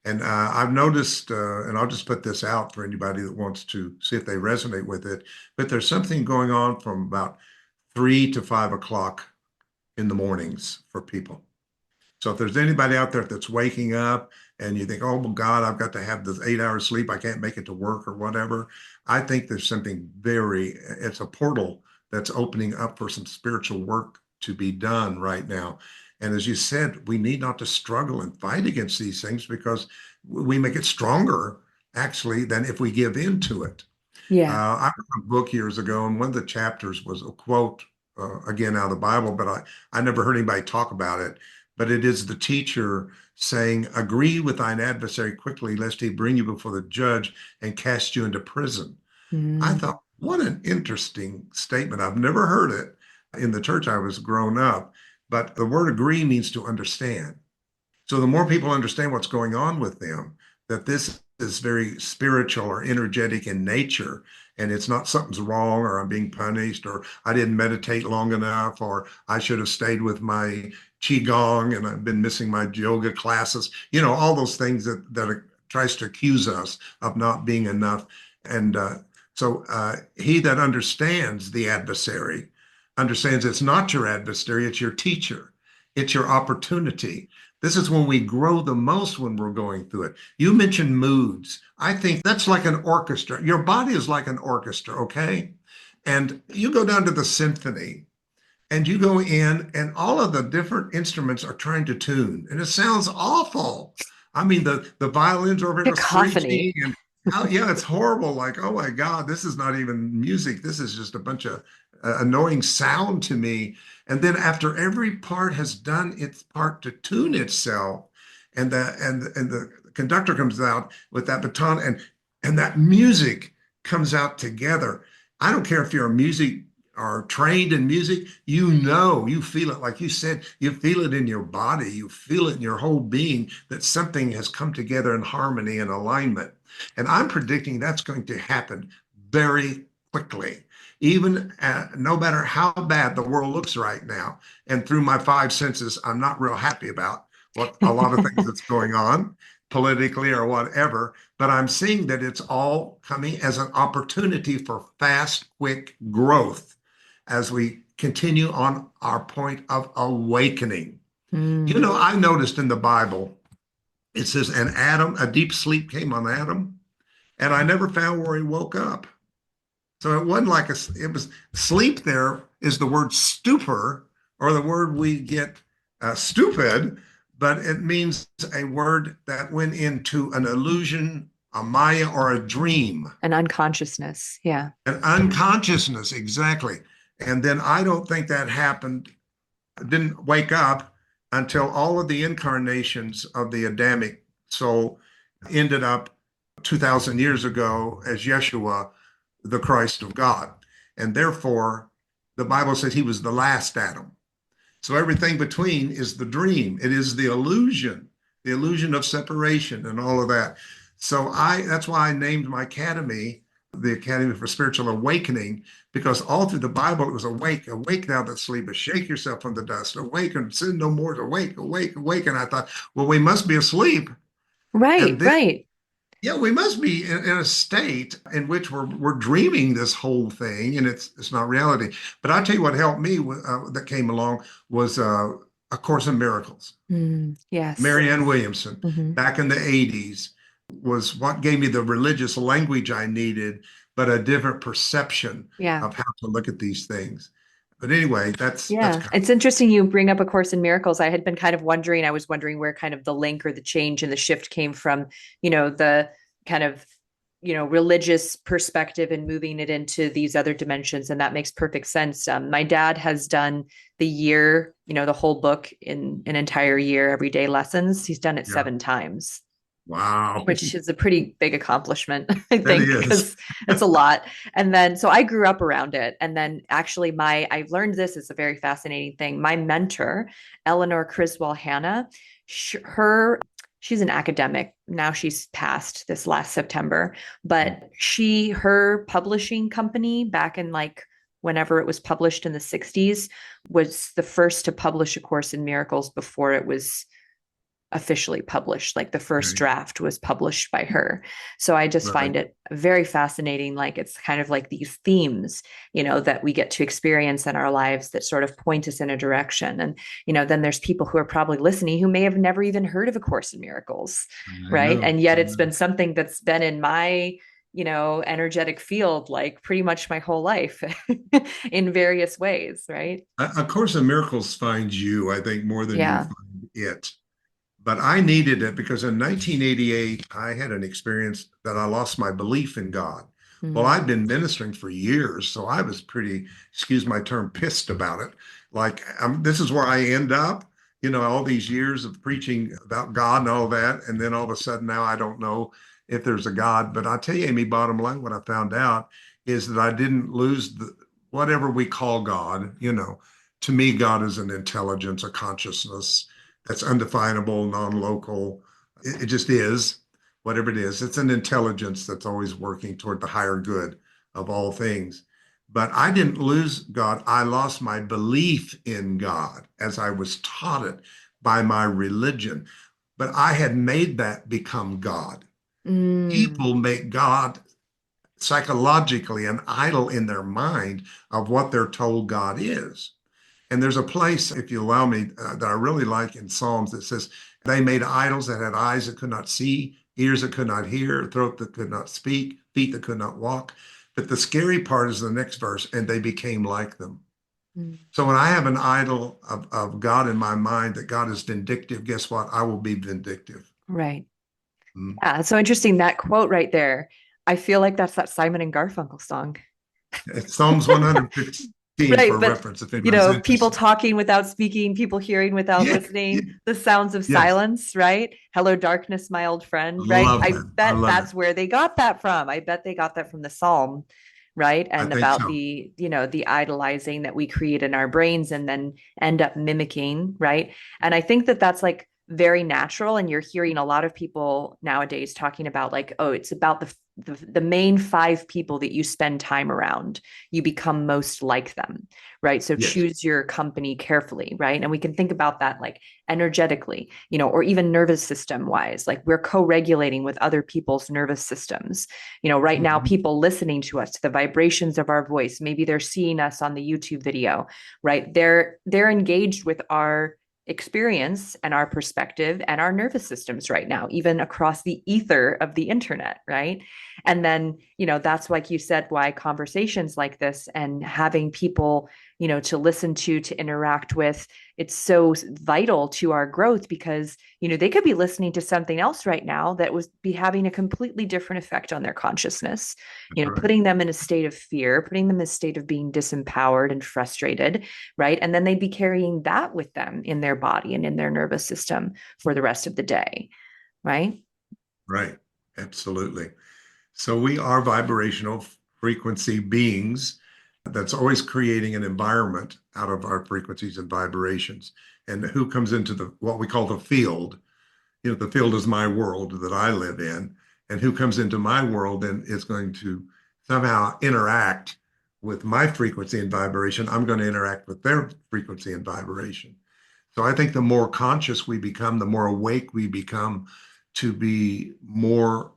And I've noticed, and I'll just put this out for anybody that wants to see if they resonate with it, but there's something going on from about 3 to 5 o'clock in the mornings for people. So if there's anybody out there that's waking up and you think, oh my God, I've got to have this 8 hours sleep, I can't make it to work or whatever, I think there's something it's a portal that's opening up for some spiritual work to be done right now. And as you said, we need not to struggle and fight against these things because we make it stronger actually than if we give in to it. Yeah. I read a book years ago, and one of the chapters was a quote, again, out of the Bible, but I never heard anybody talk about it. But it is the teacher saying, agree with thine adversary quickly, lest he bring you before the judge and cast you into prison. I Mm. thought, what an interesting statement. I've never heard it in the church I was grown up, but the word agree means to understand. So the more people understand what's going on with them, that this is very spiritual or energetic in nature, and it's not something's wrong or I'm being punished or I didn't meditate long enough or I should have stayed with my qigong and I've been missing my yoga classes. All those things that tries to accuse us of not being enough. And he that understands the adversary understands it's not your adversary, it's your teacher. It's your opportunity. This is when we grow the most when we're going through it. You mentioned moods. I think that's like an orchestra. Your body is like an orchestra, okay? And you go down to the symphony and you go in, and all of the different instruments are trying to tune, and it sounds awful. I mean, the violins are over here screeching, Cacophony. and oh, yeah, it's horrible. Like, oh my God, this is not even music. This is just a bunch of annoying sound to me. And then after every part has done its part to tune itself, and the conductor comes out with that baton, and that music comes out together. I don't care if you're a music are trained in music, you feel it. Like you said, you feel it in your body, you feel it in your whole being that something has come together in harmony and alignment. And I'm predicting that's going to happen very quickly. Even no matter how bad the world looks right now, and through my five senses, I'm not real happy about what a lot of things that's going on politically or whatever, but I'm seeing that it's all coming as an opportunity for fast, quick growth as we continue on our point of awakening. Mm. I noticed in the Bible, it says, and Adam, a deep sleep came on Adam, and I never found where he woke up. So it wasn't like it was sleep. There is the word stupor, or the word we get stupid, but it means a word that went into an illusion, a maya, or a dream. An unconsciousness. Yeah. An unconsciousness, exactly. And then I don't think that happened, didn't wake up until all of the incarnations of the Adamic soul ended up 2,000 years ago as Yeshua, the Christ of God. And therefore, the Bible says he was the last Adam. So everything between is the dream, it is the illusion of separation and all of that. So that's why I named my academy the Academy for Spiritual Awakening, because all through the Bible it was awake, awake thou that sleepest, shake yourself from the dust, awake and sin no more, awake, awake, awake. And I thought, well, we must be asleep. And Right, then, right. yeah, we must be in a state in which we're dreaming this whole thing, and it's not reality. But I'll tell you what helped me that came along was A Course in Miracles. Mm. Yes. Marianne Williamson, Hmm. back in the 80s, was what gave me the religious language I needed, but a different perception Yeah. of how to look at these things. But anyway, that's Yeah, kind it's interesting you bring up A Course in Miracles. I had been kind of wondering, I was wondering where kind of the link or the change and the shift came from, the kind of, religious perspective and moving it into these other dimensions. And that makes perfect sense. My dad has done the year, the whole book in an entire year, everyday lessons. He's done it yeah. 7 times, Wow. which is a pretty big accomplishment, I That think, is. because it's a lot. And then, so I grew up around it. And then actually I learned this is a very fascinating thing. My mentor, Eleanor Criswell Hanna, she's an academic. Now she's passed this last September, but her publishing company back in like whenever it was published in the 60s was the first to publish A Course in Miracles before it was officially published. Like the first Okay. draft was published by her. So I just find Right. it very fascinating. Like it's kind of like these themes, that we get to experience in our lives that sort of point us in a direction. And, then there's people who are probably listening who may have never even heard of A Course in Miracles, I right? know. And yet it's been something that's been in my energetic field like pretty much my whole life in various ways, right? A Course in Miracles finds you, I think, more than you Yeah. find it. But I needed it because in 1988, I had an experience that I lost my belief in God. Well, Mm. I'd been ministering for years, so I was pretty, excuse my term, pissed about it. Like, this is where I end up, all these years of preaching about God and all that. And then all of a sudden now I don't know if there's a God. But I tell you, Aimee, bottom line, what I found out is that I didn't lose whatever we call God. To me, God is an intelligence, a consciousness that's undefinable, non-local. It just is, whatever it is. It's an intelligence that's always working toward the higher good of all things. But I didn't lose God. I lost my belief in God as I was taught it by my religion. But I had made that become God. Mm. People make God psychologically an idol in their mind of what they're told God is. And there's a place, if you allow me, that I really like in Psalms that says, they made idols that had eyes that could not see, ears that could not hear, a throat that could not speak, feet that could not walk. But the scary part is the next verse, and they became like them. Mm. So when I have an idol of God in my mind that God is vindictive, guess what? I will be vindictive. Right. Mm. Yeah, it's so interesting that quote right there. I feel like that's that Simon and Garfunkel song. It's Psalms 115 for Right, but reference if anybody's people interested. talking without speaking, people hearing without Yeah, yeah, listening, the sounds of yes. silence, right? Hello, darkness, my old I friend, right? love I that. I bet love it. that's where they got that from. I bet they got that from the Psalm, right? I And think about so. the idolizing that we create in our brains and then end up mimicking, right? And I think that that's like very natural. And you're hearing a lot of people nowadays talking about like, oh, it's about the main five people that you spend time around. You become most like them, right? So Yes. choose your company carefully, right? And we can think about that like energetically, or even nervous system wise, like we're co-regulating with other people's nervous systems. Right now, Mhm. people listening to us, to the vibrations of our voice, maybe they're seeing us on the YouTube video, right? They're engaged with our experience and our perspective and our nervous systems right now, even across the ether of the internet, right? And then, that's like you said, why conversations like this and having people, to listen to interact with, it's so vital to our growth because, they could be listening to something else right now that was be having a completely different effect on their consciousness, That's right. putting them in a state of fear, putting them in a state of being disempowered and frustrated, right? And then they'd be carrying that with them in their body and in their nervous system for the rest of the day, right? Right. Absolutely. So we are vibrational frequency beings that's always creating an environment out of our frequencies and vibrations. And who comes into the what we call the field? The field is my world that I live in. And who comes into my world and is going to somehow interact with my frequency and vibration, I'm going to interact with their frequency and vibration. So I think the more conscious we become, the more awake we become to be more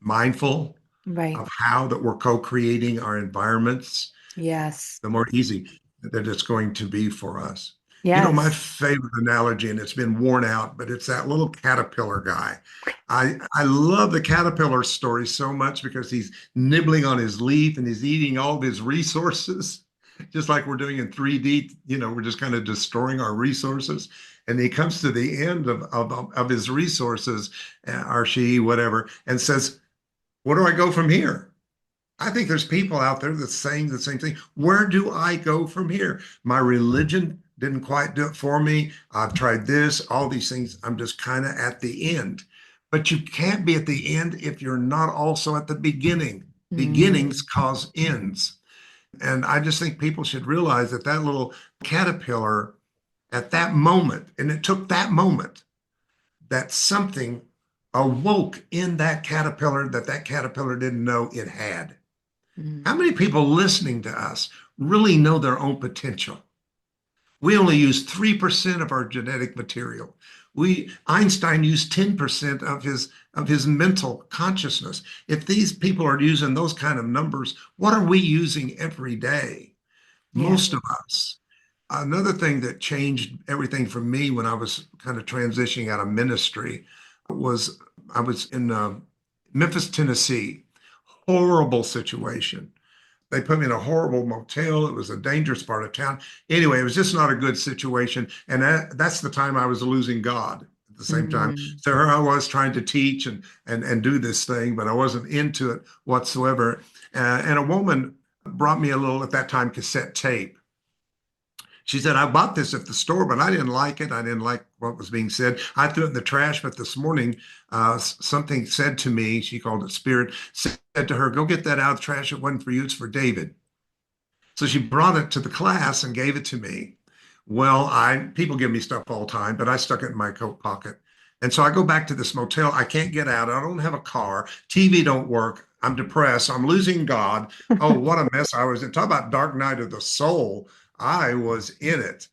mindful Right. of how that we're co-creating our environments, Yes. the more easy that it's going to be for us. My Yes. favorite analogy, and it's been worn out, but it's that little caterpillar guy. I love the caterpillar story so much because he's nibbling on his leaf and he's eating all of his resources, just like we're doing in 3D. We're just kind of destroying our resources. And he comes to the end of his resources, or she, whatever, and says, "Where do I go from here?" I think there's people out there that's saying the same thing. Where do I go from here? My religion didn't quite do it for me. I've tried this, all these things. I'm just kind of at the end. But you can't be at the end if you're not also at the beginning. Beginnings Mm. cause ends. And I just think people should realize that that little caterpillar at that moment, and it took that moment, that something awoke in that caterpillar that caterpillar didn't know it had. Mm. How many people listening to us really know their own potential? We only use 3% of our genetic material. Einstein used 10% of his mental consciousness. If these people are using those kind of numbers, what are we using every day? Yeah. Most of us. Another thing that changed everything for me when I was kind of transitioning out of ministry was I was in Memphis, Tennessee, horrible situation. They put me in a horrible motel. It was a dangerous part of town. Anyway, it was just not a good situation. And that's the time I was losing God at the same time. Mm. So here I was trying to teach and do this thing, but I wasn't into it whatsoever. And a woman brought me a little, at that time, cassette tape. She said, I bought this at the store, but I didn't like it. I didn't like what was being said. I threw it in the trash. But this morning, something said to me, she called it spirit, said to her, go get that out of the trash. It wasn't for you, it's for David. So she brought it to the class and gave it to me. Well, I people give me stuff all the time, but I stuck it in my coat pocket. And so I go back to this motel. I can't get out. I don't have a car. TV don't work. I'm depressed. I'm losing God. Oh, what a mess I was in. Talk about dark night of the soul. I was in it.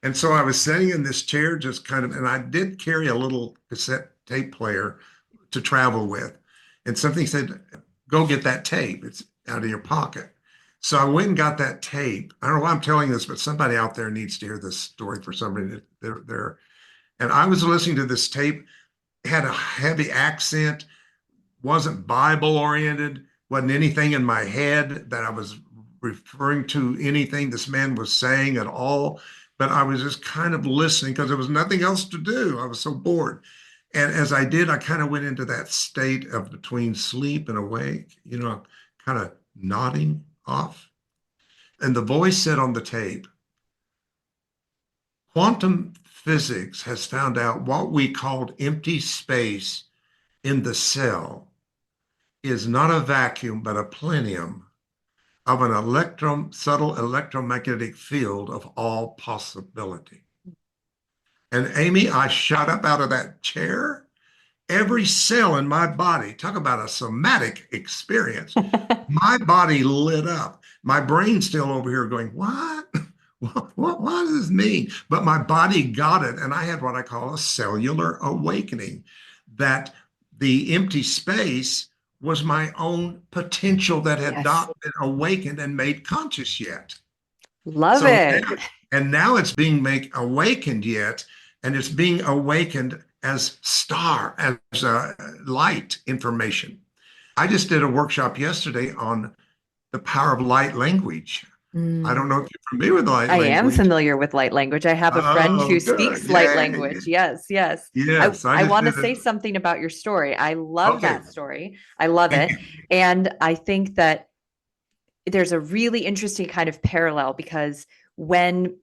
And so I was sitting in this chair, just kind of, and I did carry a little cassette tape player to travel with. And something said, go get that tape. It's out of your pocket. So I went and got that tape. I don't know why I'm telling this, but somebody out there needs to hear this story for somebody that they're there. And I was listening to this tape, had a heavy accent, wasn't Bible oriented, wasn't anything in my head that I was referring to anything this man was saying at all. But I was just kind of listening because there was nothing else to do. I was so bored. And as I did, I kind of went into that state of between sleep and awake, kind of nodding off. And the voice said on the tape, quantum physics has found out what we called empty space in the cell is not a vacuum, but a plenum of an subtle electromagnetic field of all possibility. And Aimee, I shot up out of that chair. Every cell in my body, talk about a somatic experience. My body lit up. My brain's still over here going, what? What does this mean? But my body got it. And I had what I call a cellular awakening, that the empty space was my own potential that had Yes. not been awakened and made conscious yet. Love So it. now, and now it's being make awakened yet, and it's being awakened as light information. I just did a workshop yesterday on the power of light language. I don't Mm. know if you're familiar with light I am language. familiar with light language. I have a friend Oh, who good. speaks light Yay. language. Yes, yes. I, Yes, I I just want to did say it. something about your story. I love Okay. that story. I love it. And I think that there's a really interesting kind of parallel because when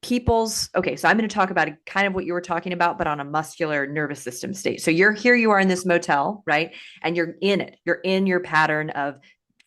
okay, so I'm going to talk about kind of what you were talking about, but on a muscular nervous system state. So you are in this motel, right? And you're in it. You're in your pattern of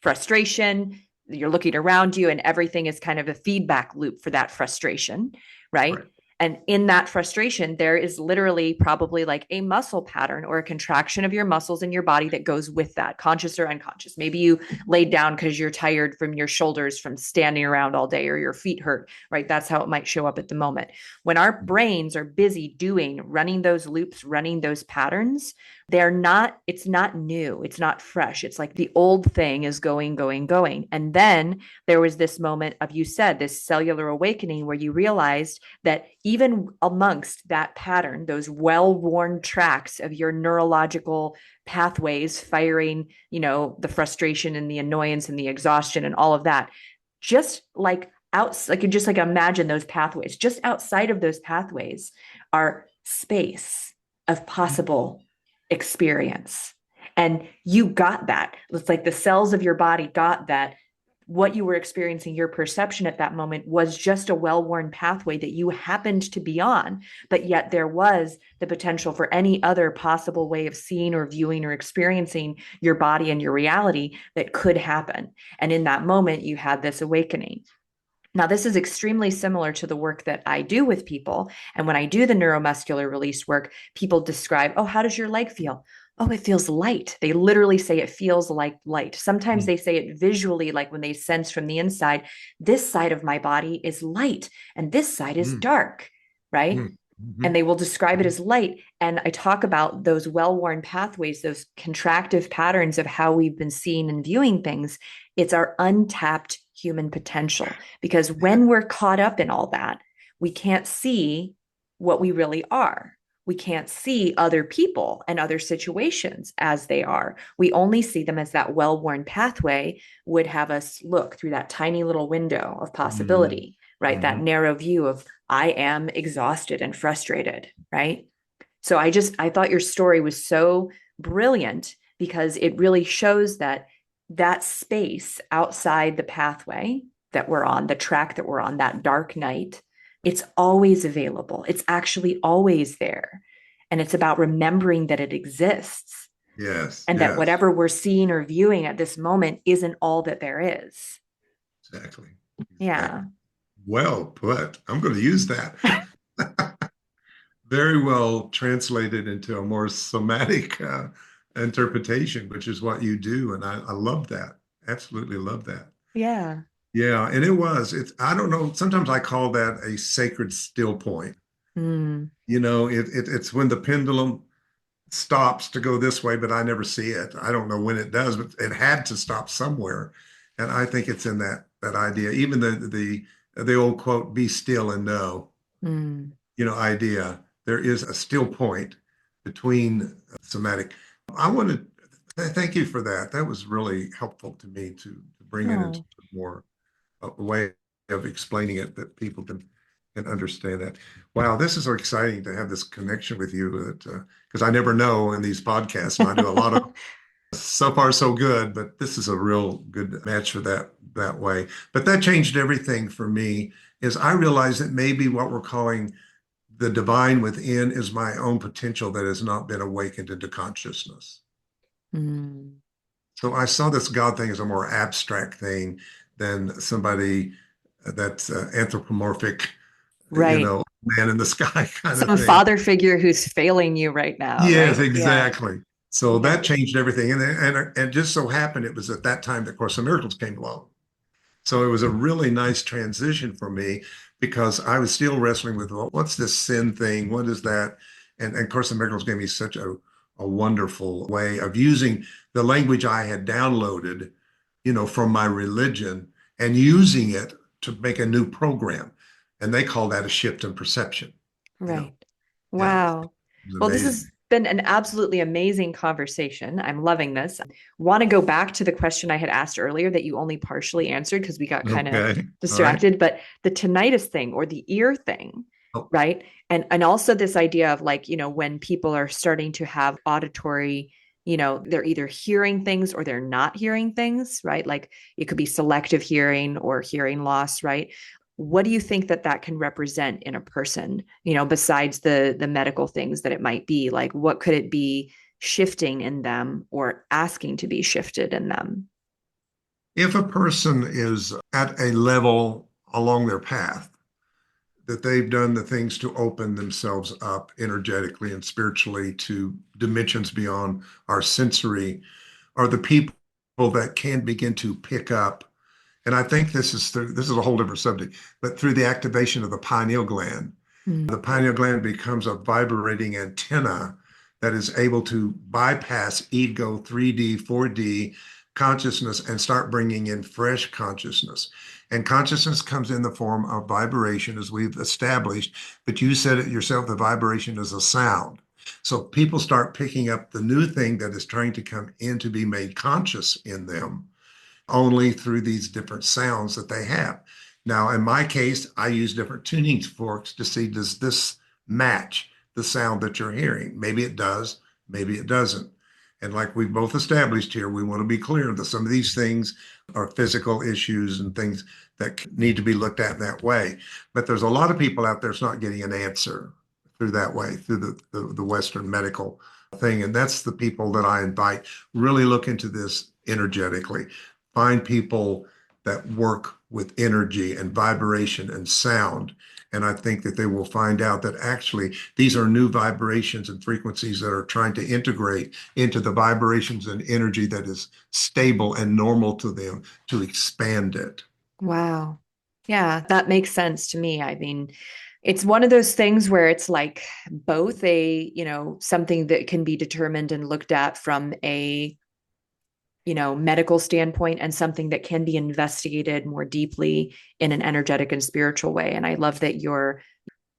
frustration. You're looking around you, and everything is kind of a feedback loop for that frustration, right? Right. And in that frustration, there is literally probably like a muscle pattern or a contraction of your muscles in your body that goes with that, conscious or unconscious. Maybe you laid down because you're tired from your shoulders from standing around all day or your feet hurt, right? That's how it might show up at the moment. When our brains are busy running those loops, running those patterns, it's not new. It's not fresh. It's like the old thing is going, going, going. And then there was this moment of, you said, this cellular awakening where you realized that even amongst that pattern, those well-worn tracks of your neurological pathways firing, the frustration and the annoyance and the exhaustion and all of that, just like just like imagine those pathways, just outside of those pathways are space of possible experience. And you got that. It's like the cells of your body got that. What you were experiencing, your perception at that moment was just a well-worn pathway that you happened to be on, but yet there was the potential for any other possible way of seeing or viewing or experiencing your body and your reality that could happen. And in that moment, you had this awakening. Now, this is extremely similar to the work that I do with people. And when I do the neuromuscular release work, people describe, oh, how does your leg feel? Oh, it feels light. They literally say it feels like light. Sometimes Mm, they say it visually, like when they sense from the inside, this side of my body is light and this side is mm, dark, right? mm, And mhm. they will describe it as light. And I talk about those well-worn pathways, those contractive patterns of how we've been seeing and viewing things. It's our untapped human potential. Because Yeah. when we're caught up in all that, we can't see what we really are. we can't see other people and other situations as they are. We only see them as that well-worn pathway would have us look through that tiny little window of Mhm. possibility, right? That Mhm. narrow view of I am exhausted and frustrated, right? So I thought your story was so brilliant because it really shows that that space outside the pathway that we're on, the track that we're on, that dark night, it's always available. It's actually always there. And it's about remembering that it exists Yes, and that yes, whatever we're seeing or viewing at this moment isn't all that there is. exactly. Exactly. Yeah. Well put. I'm going to use that. Very well translated into a more somatic interpretation, which is what you do. And I love that. Absolutely love that. Yeah. Yeah, and I don't know, sometimes I call that a sacred still point. Mm. It's when the pendulum stops to go this way, but I never see it. I don't know when it does, but it had to stop somewhere. And I think it's in that idea. Even the old quote, be still and know, Mm. idea. There is a still point between somatic. I want to thank you for that. That was really helpful to me to bring it into Oh. more a way of explaining it that people can understand that. Wow, this is so exciting to have this connection with you. That because I never know in these podcasts, and I do a lot of so far so good, but this is a real good match for that way. But that changed everything for me. Is I realized that maybe what we're calling the divine within is my own potential that has not been awakened into consciousness. Mm. So I saw this God thing as a more abstract thing than somebody that's anthropomorphic, Right. man in the sky kind of Some thing. father figure who's failing you right now, Yes, right? Yeah. exactly. So Yeah. that changed everything. And just so happened it was at that time that Course in Miracles came along. So it was a really nice transition for me because I was still wrestling with, well, what's this sin thing? What is that? And Course in Miracles gave me such a wonderful way of using the language I had downloaded, from my religion and using it to make a new program. And they call that a shift in perception. You know, Right. yeah, it Wow. was Well, this has amazing. been an absolutely amazing conversation. I'm loving this. Want to go back to the question I had asked earlier that you only partially answered because we got kind of Okay. All right. distracted, but the tinnitus thing or the ear thing, Oh, right? And also this idea of like, when people are starting to have auditory, they're either hearing things or they're not hearing things, right? Like it could be selective hearing or hearing loss, right? What do you think that that can represent in a person, besides the medical things that it might be? Like what could it be shifting in them or asking to be shifted in them? if a person is at a level along their path that they've done the things to open themselves up energetically and spiritually to dimensions beyond our sensory, are the people that can begin to pick up. And I think this is a whole different subject, but through the activation of the pineal gland, Mm. the pineal gland becomes a vibrating antenna that is able to bypass ego, 3D, 4D consciousness and start bringing in fresh consciousness. And consciousness comes in the form of vibration, as we've established. But you said it yourself, the vibration is a sound. So people start picking up the new thing that is trying to come in to be made conscious in them only through these different sounds that they have. Now, in my case, I use different tuning forks to see, does this match the sound that you're hearing? Maybe it does, maybe it doesn't. And like we both established here, we want to be clear that some of these things are physical issues and things that need to be looked at in that way. But there's a lot of people out there that's not getting an answer through that way, through the Western medical thing. And that's the people that I invite really look into this energetically. Find people that work with energy and vibration and sound. And I think that they will find out that actually these are new vibrations and frequencies that are trying to integrate into the vibrations and energy that is stable and normal to them to expand it. Wow. Yeah, that makes sense to me. I mean, it's one of those things where it's like both something that can be determined and looked at from a, medical standpoint and something that can be investigated more deeply in an energetic and spiritual way. And I love that you're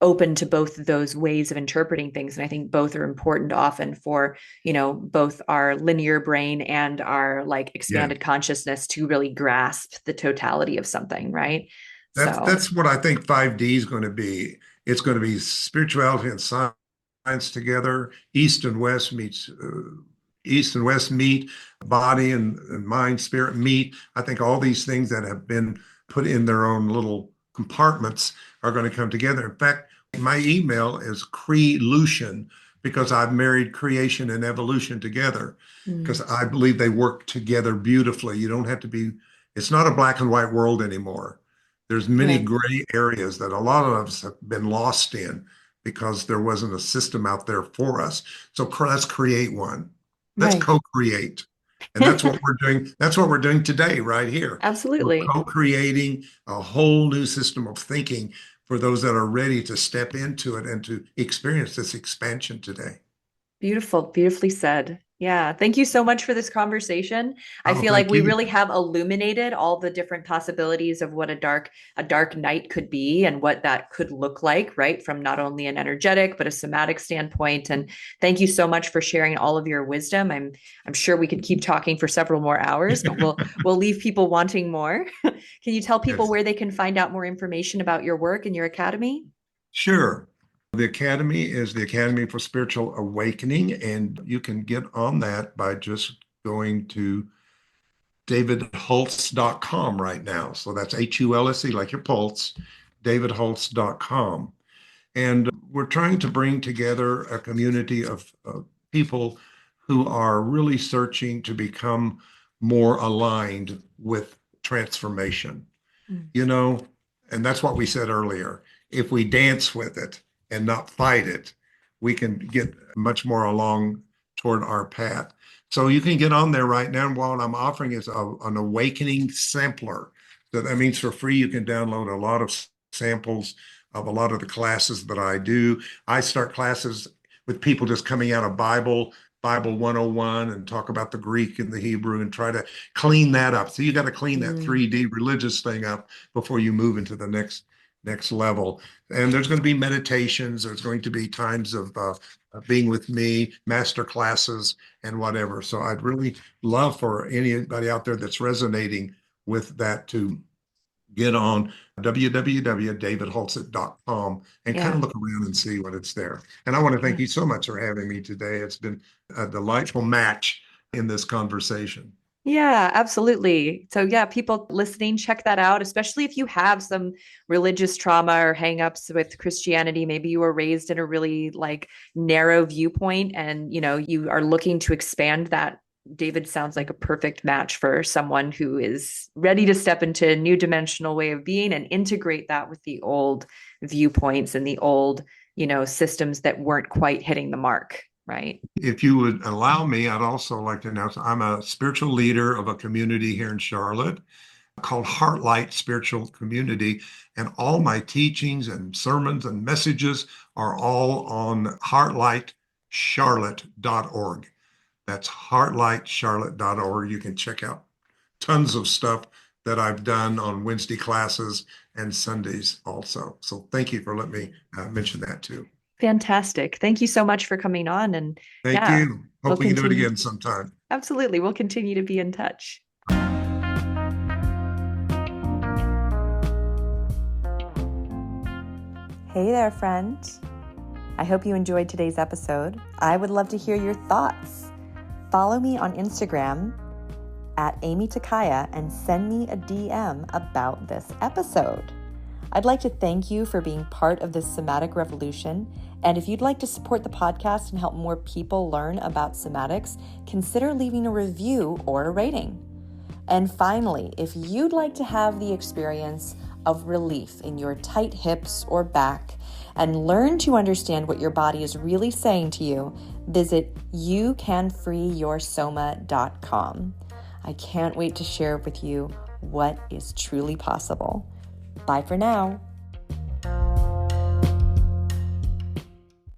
open to both those ways of interpreting things. And I think both are important often for, both our linear brain and our like Yeah. expanded consciousness to really grasp the totality of something, right? So, That's what I think 5D is going to be. It's going to be spirituality and science together. East and West meet, body and mind, spirit meet. I think all these things that have been put in their own little compartments are going to come together. In fact, my email is Crelution because I've married creation and evolution together because mm, I believe they work together beautifully. You don't have to be, it's not a black and white world anymore. There's many right, gray areas that a lot of us have been lost in because there wasn't a system out there for us. So let's create one. Let's right. co-create. And that's what we're doing. That's what we're doing today, right here. We're Absolutely. co-creating a whole new system of thinking for those that are ready to step into it and to experience this expansion today. Beautiful, beautifully said. Yeah. Thank you so much for this conversation. I Oh, feel like thank we you. really have illuminated all the different possibilities of what a dark night could be and what that could look like, right? From not only an energetic but a somatic standpoint. And thank you so much for sharing all of your wisdom. I'm sure we could keep talking for several more hours, but we'll leave people wanting more. Can you tell people Yes. where they can find out more information about your work and your academy? Sure. The Academy is the Academy for Spiritual Awakening, and you can get on that by just going to davidhulse.com right now. So that's Hulse, like your pulse, davidhulse.com. And we're trying to bring together a community of people who are really searching to become more aligned with transformation. Mm, You know, and that's what we said earlier. If we dance with it and not fight it, we can get much more along toward our path. So you can get on there right now. And what I'm offering is an awakening sampler. So that means for free, you can download a lot of samples of a lot of the classes that I do. I start classes with people just coming out of Bible 101 and talk about the Greek and the Hebrew and try to clean that up. So you got to clean that mm, 3D religious thing up before you move into the next level. And there's going to be meditations. There's going to be times of being with me, master classes, and whatever. So I'd really love for anybody out there that's resonating with that to get on www.davidholtz.com and kind of yeah. look around and see what it's there. And I want to thank Yeah. you so much for having me today. It's been a delightful match in this conversation. Yeah, absolutely. So yeah, people listening, check that out, especially if you have some religious trauma or hangups with Christianity. Maybe you were raised in a really like narrow viewpoint and you are looking to expand that. David sounds like a perfect match for someone who is ready to step into a new dimensional way of being and integrate that with the old viewpoints and the old, systems that weren't quite hitting the mark, right? If you would allow me, I'd also like to announce I'm a spiritual leader of a community here in Charlotte called Heartlight Spiritual Community. And all my teachings and sermons and messages are all on heartlightcharlotte.org. That's heartlightcharlotte.org. You can check out tons of stuff that I've done on Wednesday classes and Sundays also. So thank you for letting me mention that too. Fantastic. Thank you so much for coming on. And Thank yeah, you. we'll Hope we can do it continue. again sometime. Absolutely. We'll continue to be in touch. Hey there, friend. I hope you enjoyed today's episode. I would love to hear your thoughts. Follow me on Instagram at Aimee Takaya and send me a DM about this episode. I'd like to thank you for being part of this somatic revolution. And if you'd like to support the podcast and help more people learn about somatics, consider leaving a review or a rating. And finally, if you'd like to have the experience of relief in your tight hips or back and learn to understand what your body is really saying to you, visit youcanfreeyoursoma.com. I can't wait to share with you what is truly possible. Bye for now.